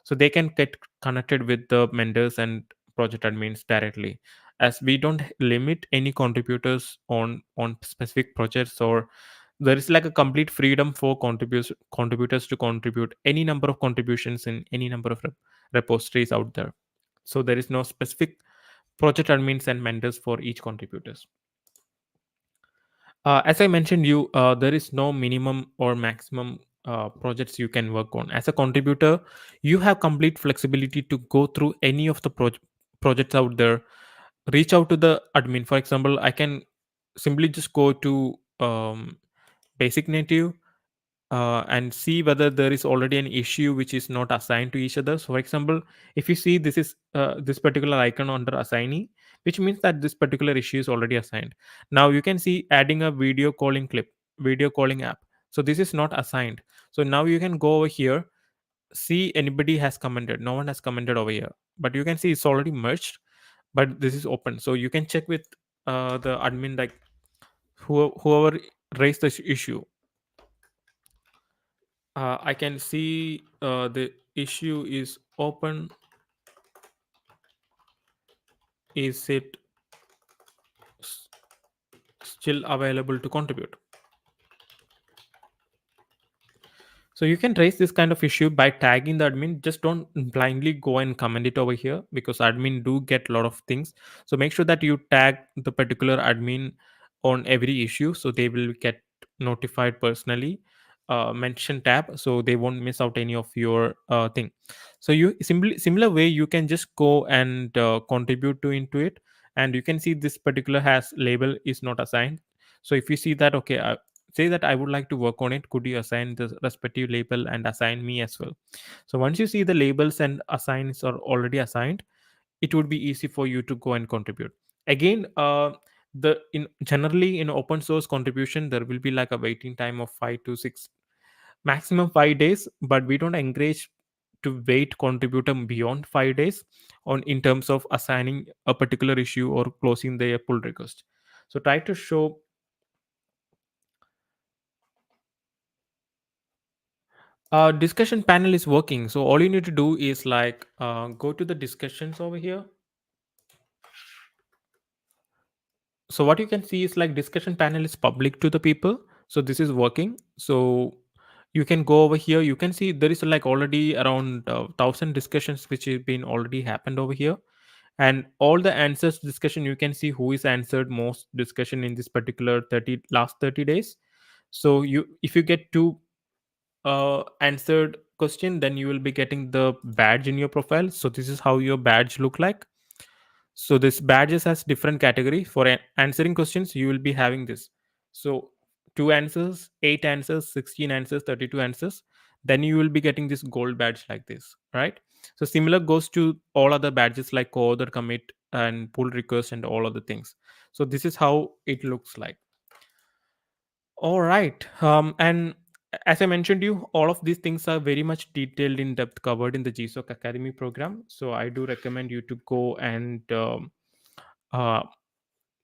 so they can get connected with the mentors and project admins directly. As we don't limit any contributors on specific projects, or there is like a complete freedom for contributors to contribute any number of contributions in any number of repositories out there. So there is no specific project admins and mentors for each contributors. As I mentioned, there is no minimum or maximum projects you can work on. As a contributor, you have complete flexibility to go through any of the projects out there. Reach out to the admin. For example, I can simply just go to Basic Native and see whether there is already an issue which is not assigned to each other. So, for example, if you see this is this particular icon under assignee, which means that this particular issue is already assigned. Now you can see adding a video calling clip, video calling app. So this is not assigned. So now you can go over here, see anybody has commented. No one has commented over here, but you can see it's already merged. But this is open, so you can check with the admin, like whoever raised this issue. I can see the issue is open. Is it s- still available to contribute? So you can raise this kind of issue by tagging the admin. Just don't blindly go and comment it over here, because admin do get a lot of things. So make sure that you tag the particular admin on every issue, so they will get notified personally. Mention tab, so they won't miss out any of your thing. So you simply, similar way, you can just go and contribute to into it, and you can see this particular has label is not assigned. So if you see that, okay, say that I would like to work on it, could you assign the respective label and assign me as well? So once you see the labels and assigns are already assigned, it would be easy for you to go and contribute. Again, the in generally in open source contribution, there will be like a waiting time of 5 to 6, maximum 5 days, but we don't encourage to wait contributor beyond 5 days on in terms of assigning a particular issue or closing their pull request. So try to show. Discussion panel is working. So all you need to do is like go to the discussions over here. So what you can see is like discussion panel is public to the people. So this is working. So you can go over here. You can see there is like already around 1,000 discussions which have been already happened over here, and all the answers discussion. You can see who is answered most discussion in this particular 30 last 30 days. So you, if you get two answered question, then you will be getting the badge in your profile. So this is how your badge look like. So this badges has different category for answering questions. You will be having this. So 2 answers, 8 answers, 16 answers, 32 answers, then you will be getting this gold badge like this, right? So similar goes to all other badges like co-author, commit, and pull request, and all other things. So this is how it looks like. All right. And as I mentioned you, all of these things are very much detailed in depth covered in the GSOC Academy program. So I do recommend you to go and uh,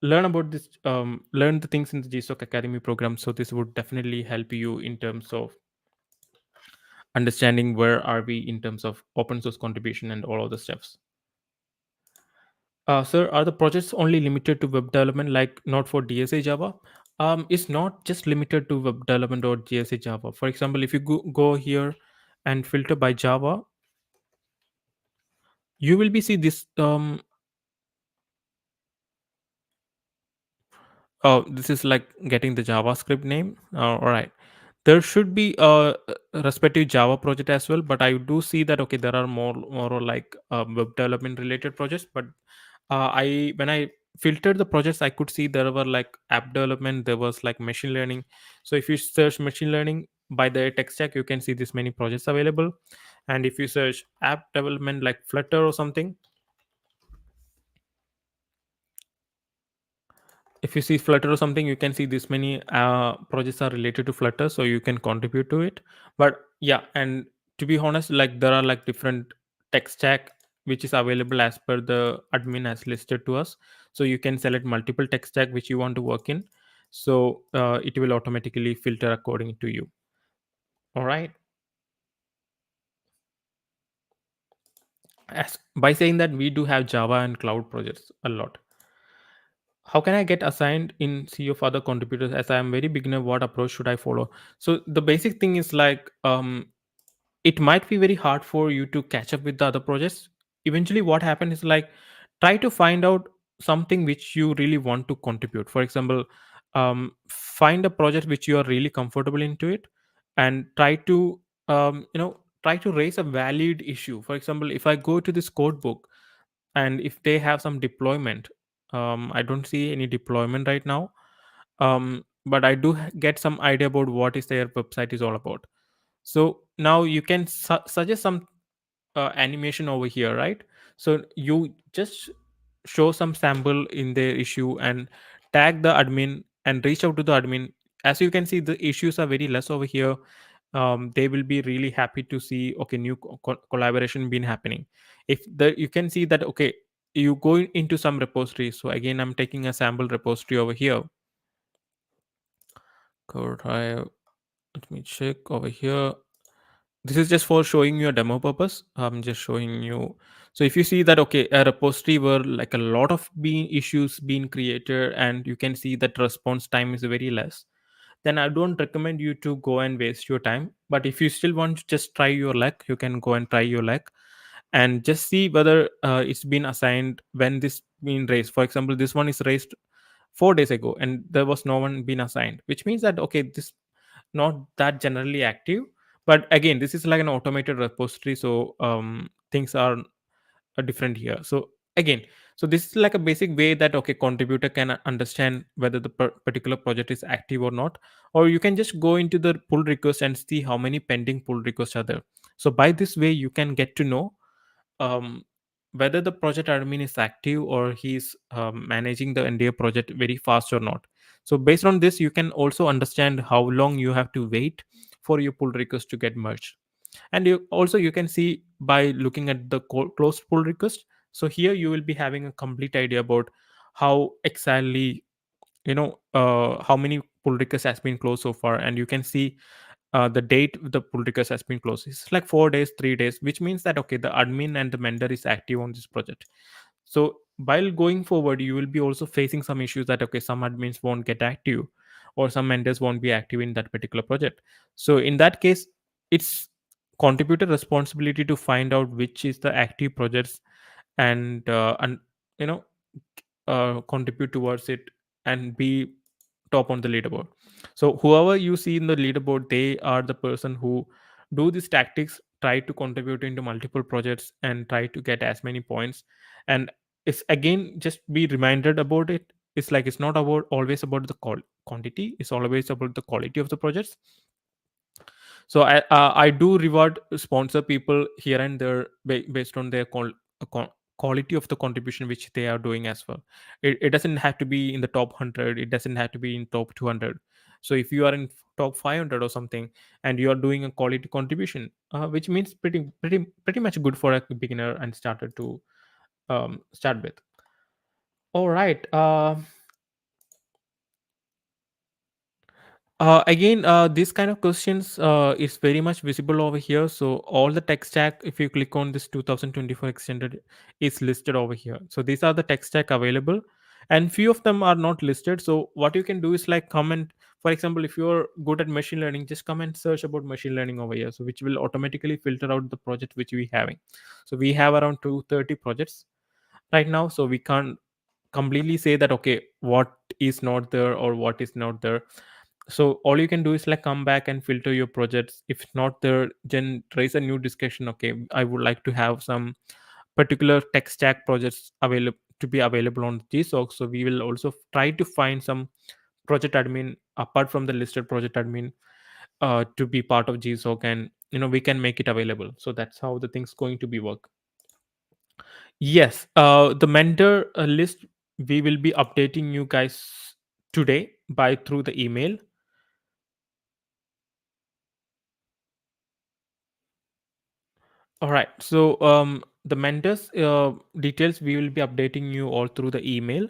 learn about this, learn the things in the GSOC Academy program. So this would definitely help you in terms of understanding where are we in terms of open source contribution and all of the steps. Sir, are the projects only limited to web development, like not for DSA Java? It's not just limited to web development or DSA Java. For example, if you go here and filter by Java, you will be see this. Oh, this is like getting the JavaScript name. All right. There should be a respective Java project as well, but I do see that okay, there are more or like web development related projects. But I when I filtered the projects, I could see there were like app development, there was like machine learning. So if you search machine learning by the tech stack, you can see this many projects available. And if you search app development like Flutter or something, if you see Flutter or something, you can see this many projects are related to Flutter, so you can contribute to it. But yeah, and to be honest, like there are like different tech stack which is available as per the admin has listed to us. So you can select multiple tech stack which you want to work in. So it will automatically filter according to you. All right. As by saying that, we do have Java and cloud projects a lot. How can I get assigned in sea of other contributors? As I am very beginner, what approach should I follow? So the basic thing is like it might be very hard for you to catch up with the other projects. Eventually what happens is like try to find out something which you really want to contribute. For example, find a project which you are really comfortable into it, and try to try to raise a valid issue. For example, if I go to this code book, and if they have some deployment, I don't see any deployment right now, but I do get some idea about what is their website is all about. So now you can suggest some animation over here, right? So you just show some sample in their issue and tag the admin and reach out to the admin. As you can see, the issues are very less over here. They will be really happy to see, okay, new collaboration been happening. If the you can see that, okay, you go into some repository. So again, I'm taking a sample repository over here. Code drive. Let me check over here. This is just for showing you a demo purpose. I'm just showing you. So if you see that, okay, a repository where like a lot of being issues being created, and you can see that response time is very less, then I don't recommend you to go and waste your time. But if you still want to just try your luck, you can go and try your luck and just see whether it's been assigned when this been raised. For example, this one is raised 4 days ago and there was no one been assigned, which means that, okay, this not that generally active. But again, this is like an automated repository, so things are different here. So again, so this is like a basic way that, okay, contributor can understand whether the particular project is active or not. Or you can just go into the pull request and see how many pending pull requests are there. So by this way you can get to know um, whether the project admin is active or he's managing the NDA project very fast or not. So based on this, you can also understand how long you have to wait for your pull request to get merged. And you also you can see by looking at the closed pull request. So here you will be having a complete idea about how exactly how many pull requests has been closed so far, and you can see the date the pull request has been closed. It's like 4 days, 3 days, which means that, okay, the admin and the vendor is active on this project. So while going forward, you will be also facing some issues that, okay, some admins won't get active or some vendors won't be active in that particular project. So in that case, it's contributor responsibility to find out which is the active projects, and you know contribute towards it and be top on the leaderboard. So whoever you see in the leaderboard, they are the person who do these tactics, try to contribute into multiple projects and try to get as many points. And it's again, just be reminded about it. It's like it's not about always about the quantity, it's always about the quality of the projects. So I do reward sponsor people here and there based on their quality of the contribution which they are doing as well. It doesn't have to be in the top 100, it doesn't have to be in top 200. So if you are in top 500 or something and you are doing a quality contribution, which means pretty much good for a beginner and starter to start with. All right. Again, this kind of questions is very much visible over here. So all the tech stack, if you click on this 2024 extended, is listed over here. So these are the tech stack available, and few of them are not listed. So what you can do is like comment. For example, if you're good at machine learning, just come and search about machine learning over here. So which will automatically filter out the project which we having. So we have around 230 projects right now. So we can't completely say that, okay, what is not there or what is not there. So all you can do is like come back and filter your projects. If not there, then raise a new discussion. Okay, I would like to have some particular tech stack projects available to be available on GSOC. So we will also try to find some project admin apart from the listed project admin to be part of GSOC, and we can make it available. So that's how the thing's going to be work. Yes, the mentor list we will be updating you guys today by through the email. All right. So the mentors details we will be updating you all through the email.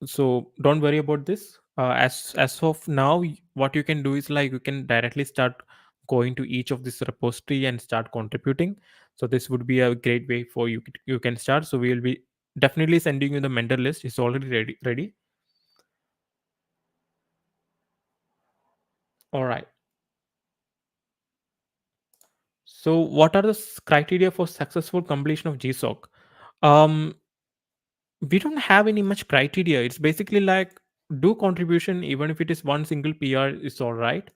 So don't worry about this. As of now, what you can do is like you can directly start going to each of this repository and start contributing. So this would be a great way for you. You can start. So we will be definitely sending you the mentor list. It's already ready. All right. So what are the criteria for successful completion of GSOC? Um, we don't have any much criteria. It's basically like do contribution, even if it is one single PR is all right.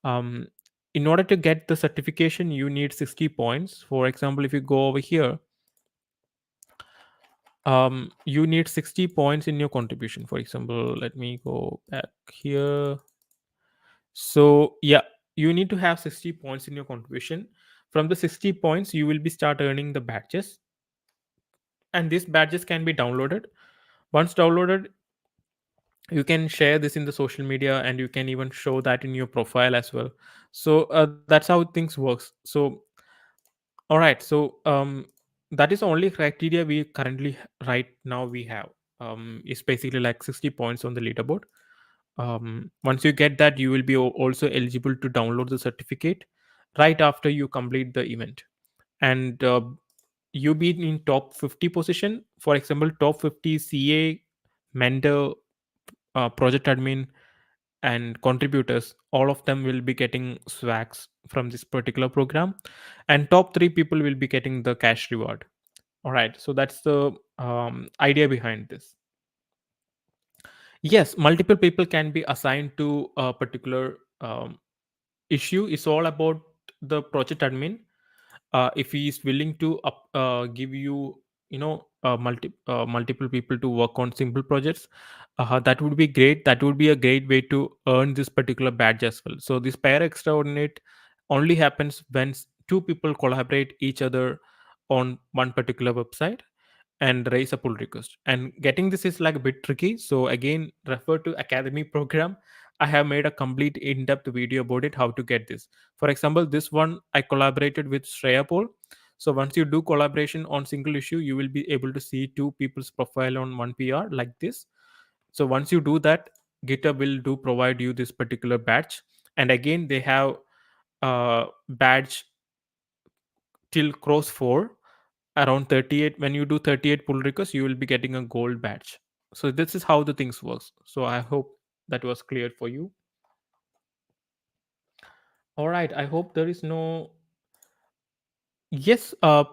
um, in order to get the certification you need 60 points. For example, if you go over here, you need 60 points in your contribution. For example, let me go back here. So yeah, you need to have 60 points in your contribution. From the 60 points you will be start earning the badges, and these badges can be downloaded. Once downloaded, you can share this in the social media, and you can even show that in your profile as well. So that's how things works. So all right, so that is the only criteria we currently right now we have. Is basically like 60 points on the leaderboard. Once you get that, you will be also eligible to download the certificate right after you complete the event. And you be in top 50 position. For example, top 50 CA, mentor, project admin, and contributors, all of them will be getting swags from this particular program, and top 3 people will be getting the cash reward. All right, so that's the idea behind this. Yes, multiple people can be assigned to a particular issue. It's all about the project admin. If he is willing to give you, multiple people to work on simple projects, that would be great. That would be a great way to earn this particular badge as well. So this pair extraordinate only happens when two people collaborate each other on one particular website and raise a pull request. And getting this is like a bit tricky, so again refer to academy program. I have made a complete in-depth video about it, how to get this. For example, this one I collaborated with Shreya Paul. So once you do collaboration on single issue, you will be able to see two people's profile on one PR like this. So once you do that, GitHub will do provide you this particular badge. And again, they have badge till cross 4 around 38. When you do 38 pull requests, you will be getting a gold badge. So this is how the things works. So I hope that was clear for you. All right, I hope there is no. Yes, PA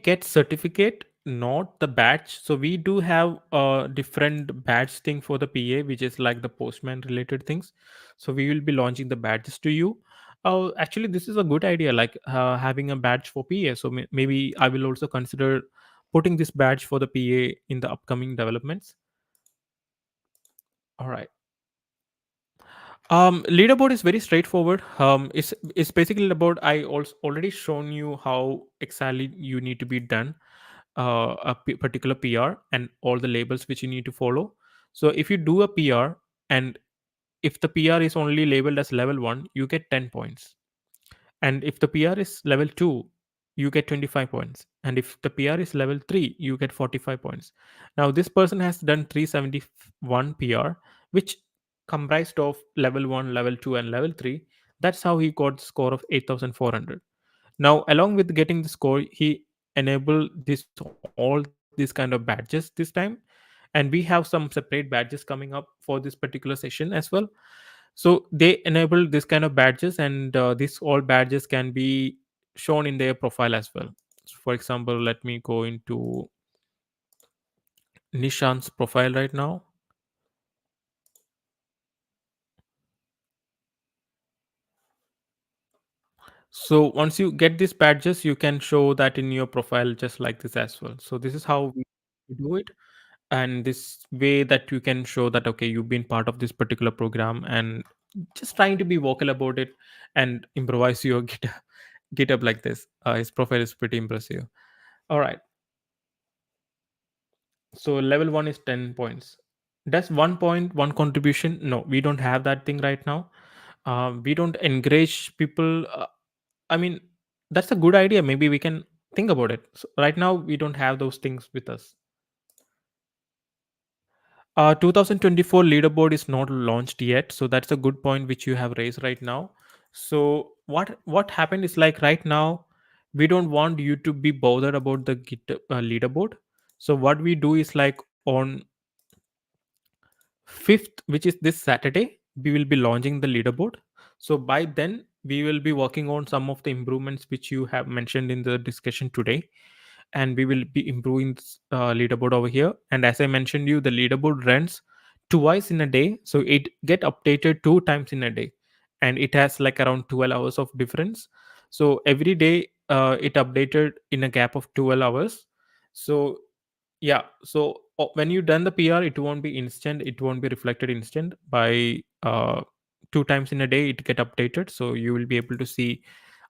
gets certificate, not the badge. So we do have a different badge thing for the PA, which is like the postman related things. So we will be launching the badges to you. Actually, this is a good idea, like having a badge for PA. So maybe I will also consider putting this badge for the PA in the upcoming developments. All right. Leaderboard is very straightforward. It's basically about, I also already shown you how exactly you need to be done particular PR and all the labels which you need to follow. So if you do a PR, and if the PR is only labeled as level 1, you get 10 points. And if the PR is level 2, you get 25 points. And if the PR is level 3, you get 45 points. Now this person has done 371 PR, which comprised of level 1, level 2, and level 3. That's how he got the score of 8400. Now, along with getting the score, he enabled this all these kind of badges this time, and we have some separate badges coming up for this particular session as well. So they enable this kind of badges, and these all badges can be shown in their profile as well. So for example, let me go into Nishan's profile right now. So once you get these badges, you can show that in your profile just like this as well. So this is how we do it. And this way that you can show that okay, you've been part of this particular program, and just trying to be vocal about it and improvise your GitHub like this. His profile is pretty impressive. All right, so level 1 is 10 points. Does 1 point 1 contribution? No, we don't have that thing right now. We don't encourage people. I mean, that's a good idea, maybe we can think about it. So right now we don't have those things with us. 2024 leaderboard is not launched yet, so that's a good point which you have raised right now. So what happened is, like, right now we don't want you to be bothered about the leaderboard. So what we do is, like, on 5th, which is this Saturday, we will be launching the leaderboard. So by then we will be working on some of the improvements which you have mentioned in the discussion today, and we will be improving this leaderboard over here. And as I mentioned you, the leaderboard runs twice in a day, so it get updated two times in a day, and it has like around 12 hours of difference. So every day it updated in a gap of 12 hours. So yeah, so when you done the PR, it won't be instant, it won't be reflected instant. By two times in a day it get updated, so you will be able to see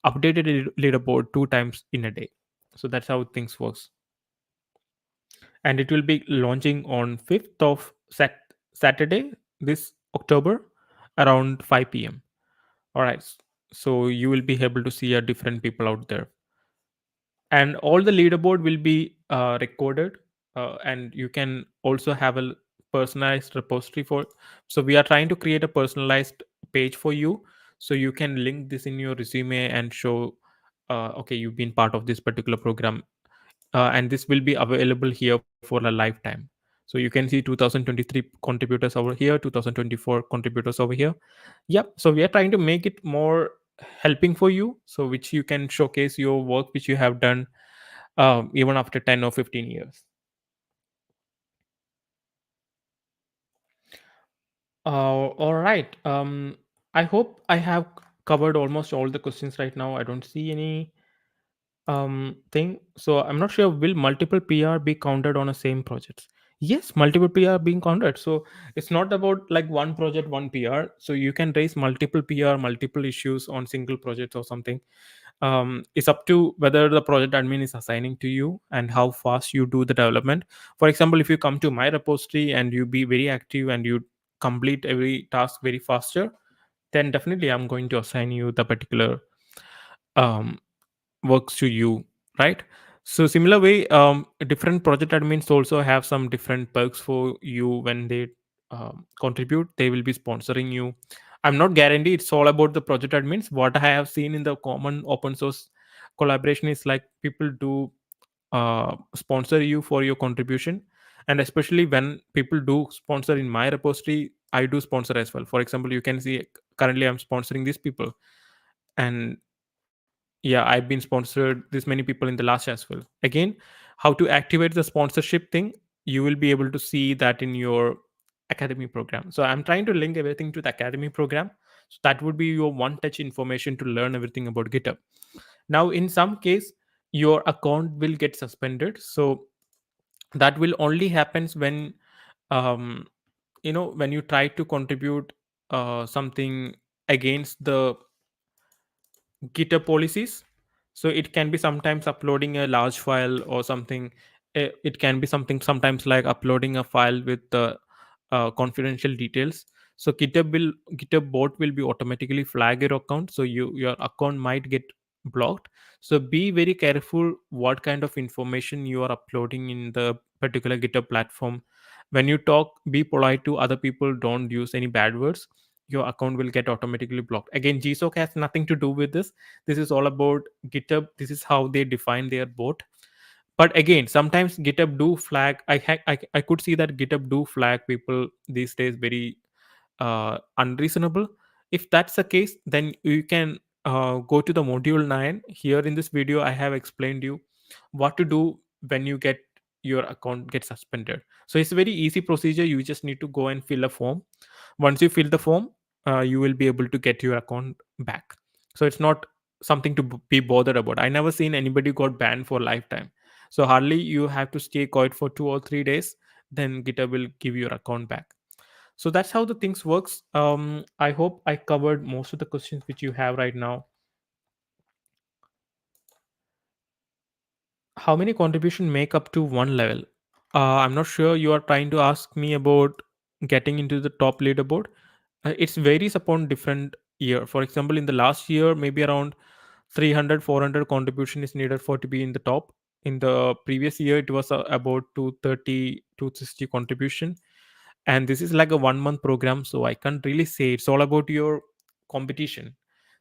updated leaderboard two times in a day. So that's how things works. And it will be launching on 5th of Saturday this October around 5 p.m. All right, so you will be able to see a different people out there, and all the leaderboard will be recorded, and you can also have a personalized repository for. So we are trying to create a personalized page for you, so you can link this in your resume and show okay, you've been part of this particular program, and this will be available here for a lifetime. So you can see 2023 contributors over here, 2024 contributors over here. Yep, so we are trying to make it more helping for you, so which you can showcase your work which you have done even after 10 or 15 years. All right. I hope I have covered almost all the questions right now. I don't see any thing. So I'm not sure, will multiple PR be counted on a same project? Yes, multiple PR being counted. So it's not about like one project, one PR. So you can raise multiple PR, multiple issues on single projects or something. It's up to whether the project admin is assigning to you and how fast you do the development. For example, if you come to my repository and you be very active and you complete every task very faster, then definitely I'm going to assign you the particular um, works to you, right? So similar way, different project admins also have some different perks for you. When they contribute, they will be sponsoring you. I'm not guarantee it's all about the project admins. What I have seen in the common open source collaboration is like people do sponsor you for your contribution. And especially when people do sponsor in my repository, I do sponsor as well. For example, you can see currently I'm sponsoring these people, and yeah, I've been sponsored this many people in the last as well. Again, how to activate the sponsorship thing, you will be able to see that in your academy program. So I'm trying to link everything to the academy program, so that would be your one touch information to learn everything about GitHub. Now in some case your account will get suspended, so that will only happens when um when you try to contribute something against the GitHub policies. So it can be sometimes uploading a large file or something. It can be something sometimes like uploading a file with the confidential details. So GitHub bot will be automatically flag your account. So your account might get blocked. So be very careful what kind of information you are uploading in the particular GitHub platform. When you talk, be polite to other people. Don't use any bad words. Your account will get automatically blocked. Again, GSOC has nothing to do with this. This is all about GitHub. This is how they define their bot. But again, sometimes GitHub do flag. I could see that GitHub do flag people these days very unreasonable. If that's the case, then you can go to the module 9. Here in this video I have explained you what to do when you get your account get suspended. So it's a very easy procedure. You just need to go and fill a form. Once you fill the form, you will be able to get your account back. So it's not something to be bothered about. I never seen anybody got banned for lifetime. So hardly you have to stay quiet for 2 or 3 days, then GitHub will give your account back. So that's how the things works. I hope I covered most of the questions which you have right now. How many contribution make up to one level? I'm not sure you are trying to ask me about getting into the top leaderboard. It varies upon different year. For example, in the last year, maybe around 300, 400 contribution is needed for to be in the top. In the previous year, it was about 230, 260 contribution. And this is like a 1 month program, so I can't really say. It's all about your competition.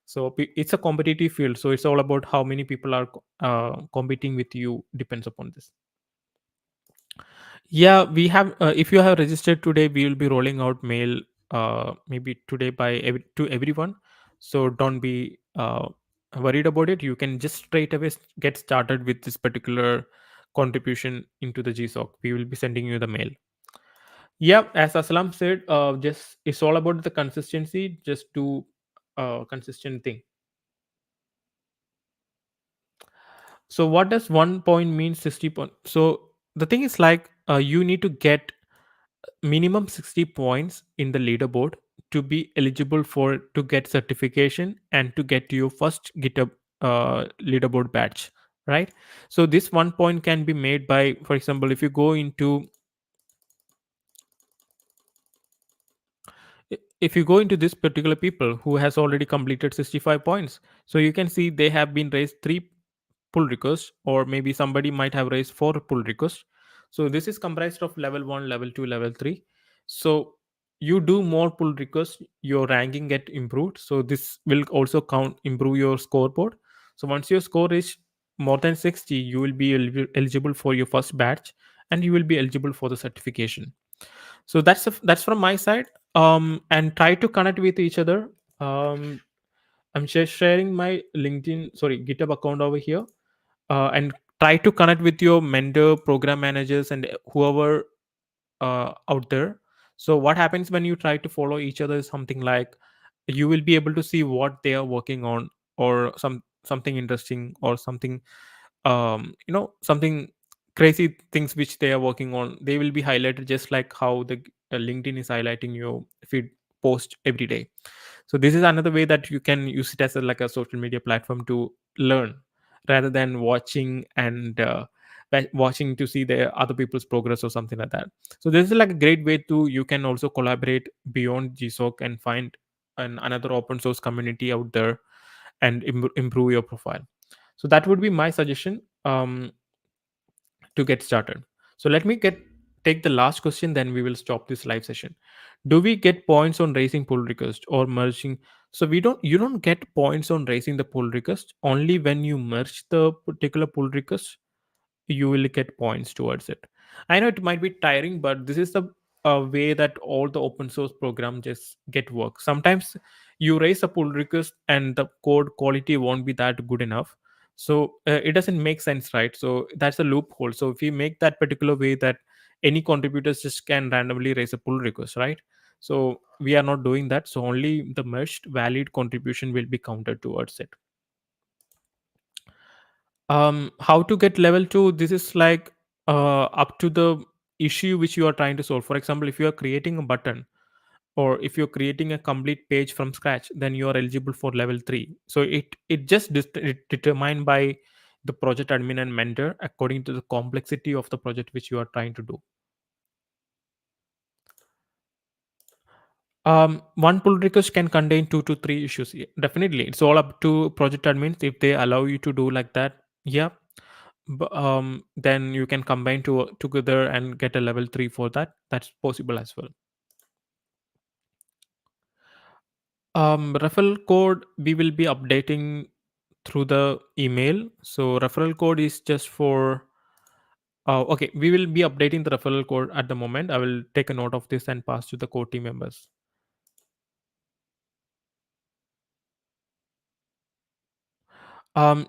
So it's a competitive field, so it's all about how many people are competing with you, depends upon this. Yeah, we have if you have registered today, we will be rolling out mail maybe today to everyone. So don't be worried about it. You can just straight away get started with this particular contribution into the GSOC. We will be sending you the mail. Yeah, as Aslam said, just it's all about the consistency. Just do consistent thing. So what does 1 point mean 60 point? So the thing is like you need to get minimum 60 points in the leaderboard to be eligible for to get certification and to get your first GitHub leaderboard badge, right? So this 1 point can be made by, for example, if you go into if you go into this particular people who has already completed 65 points, so you can see they have been raised 3 pull requests, or maybe somebody might have raised 4 pull requests. So this is comprised of level 1, level 2, level 3. So you do more pull requests, your ranking get improved, so this will also count improve your scoreboard. So once your score is more than 60, you will be eligible for your first batch, and you will be eligible for the certification. So that's from my side. And try to connect with each other. I'm just sharing my LinkedIn, sorry, GitHub account over here, and try to connect with your mentor, program managers, and whoever out there. So what happens when you try to follow each other is something like you will be able to see what they are working on, or something interesting, or something something crazy things which they are working on. They will be highlighted just like how the LinkedIn is highlighting your feed post every day. So this is another way that you can use it as like a social media platform to learn, rather than watching and watching to see the other people's progress or something like that. So this is like a great way to you can also collaborate beyond GSOC and find another open source community out there and improve your profile. So that would be my suggestion to get started. So let me get take the last question, then we will stop this live session. Do we get points on raising pull request or merging? So we don't you don't get points on raising the pull request. Only when you merge the particular pull request, you will get points towards it. I know it might be tiring, but this is the way that all the open source program just get work. Sometimes you raise a pull request and the code quality won't be that good enough, so it doesn't make sense, right? So that's a loophole. So if we make that particular way that any contributors just can randomly raise a pull request, right? So we are not doing that, so only the merged valid contribution will be counted towards it. How to get level 2? This is like up to the issue which you are trying to solve. For example, if you are creating a button, or if you're creating a complete page from scratch, then you are eligible for level 3. So it just it determined by the project admin and mentor according to the complexity of the project which you are trying to do. One pull request can contain 2 to 3 issues. Yeah, definitely, it's all up to project admins if they allow you to do like that. Yeah, then you can combine together and get a level 3 for that. That's possible as well. Referral code we will be updating through the email. So referral code is just for okay, we will be updating the referral code at the moment. I will take a note of this and pass to the core team members.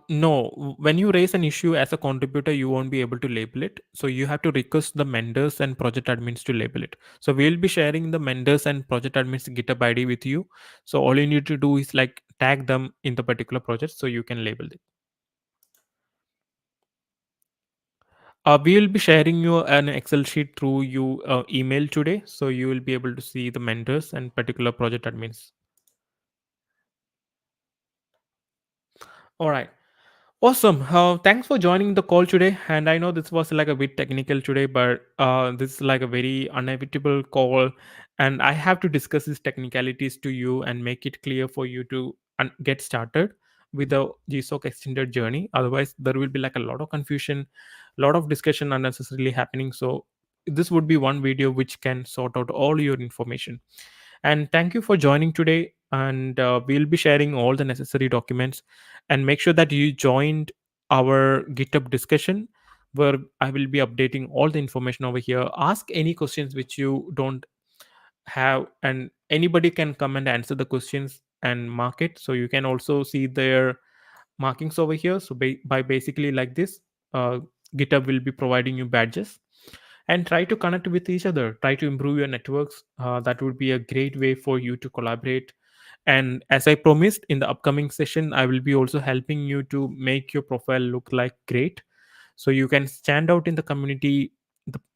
No, when you raise an issue as a contributor, you won't be able to label it. So you have to request the mentors and project admins to label it. So we'll be sharing the mentors and project admins GitHub ID with you. So all you need to do is like tag them in the particular project so you can label it. We will be sharing you an Excel sheet through you email today. So you will be able to see the mentors and particular project admins. All right. Awesome. Thanks for joining the call today. And I know this was like a bit technical today, but this is like a very inevitable call. And I have to discuss these technicalities to you and make it clear for you to get started with the GSOC extended journey. Otherwise, there will be like a lot of confusion, a lot of discussion unnecessarily happening. So, this would be one video which can sort out all your information. And thank you for joining today. And we'll be sharing all the necessary documents, and make sure that you joined our GitHub discussion where I will be updating all the information over here. Ask any questions which you don't have, and anybody can come and answer the questions and mark it. So you can also see their markings over here. So by basically like this, uh, GitHub will be providing you badges. and try to connect with each other, try to improve your networks. That would be a great way for you to collaborate. And as I promised, in the upcoming session I will be also helping you to make your profile look like great, so you can stand out in the community,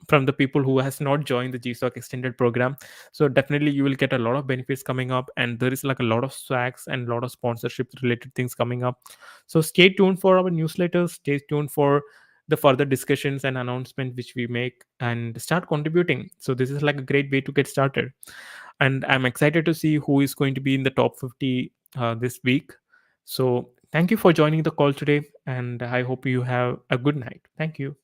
from the people who has not joined the GSOC extended program. So definitely you will get a lot of benefits coming up, and there is like a lot of swags and a lot of sponsorship related things coming up. So stay tuned for our newsletters, stay tuned for the further discussions and announcement which we make, and start contributing. So this is like a great way to get started, and I'm excited to see who is going to be in the top 50 this week. So thank you for joining the call today, and I hope you have a good night. Thank you.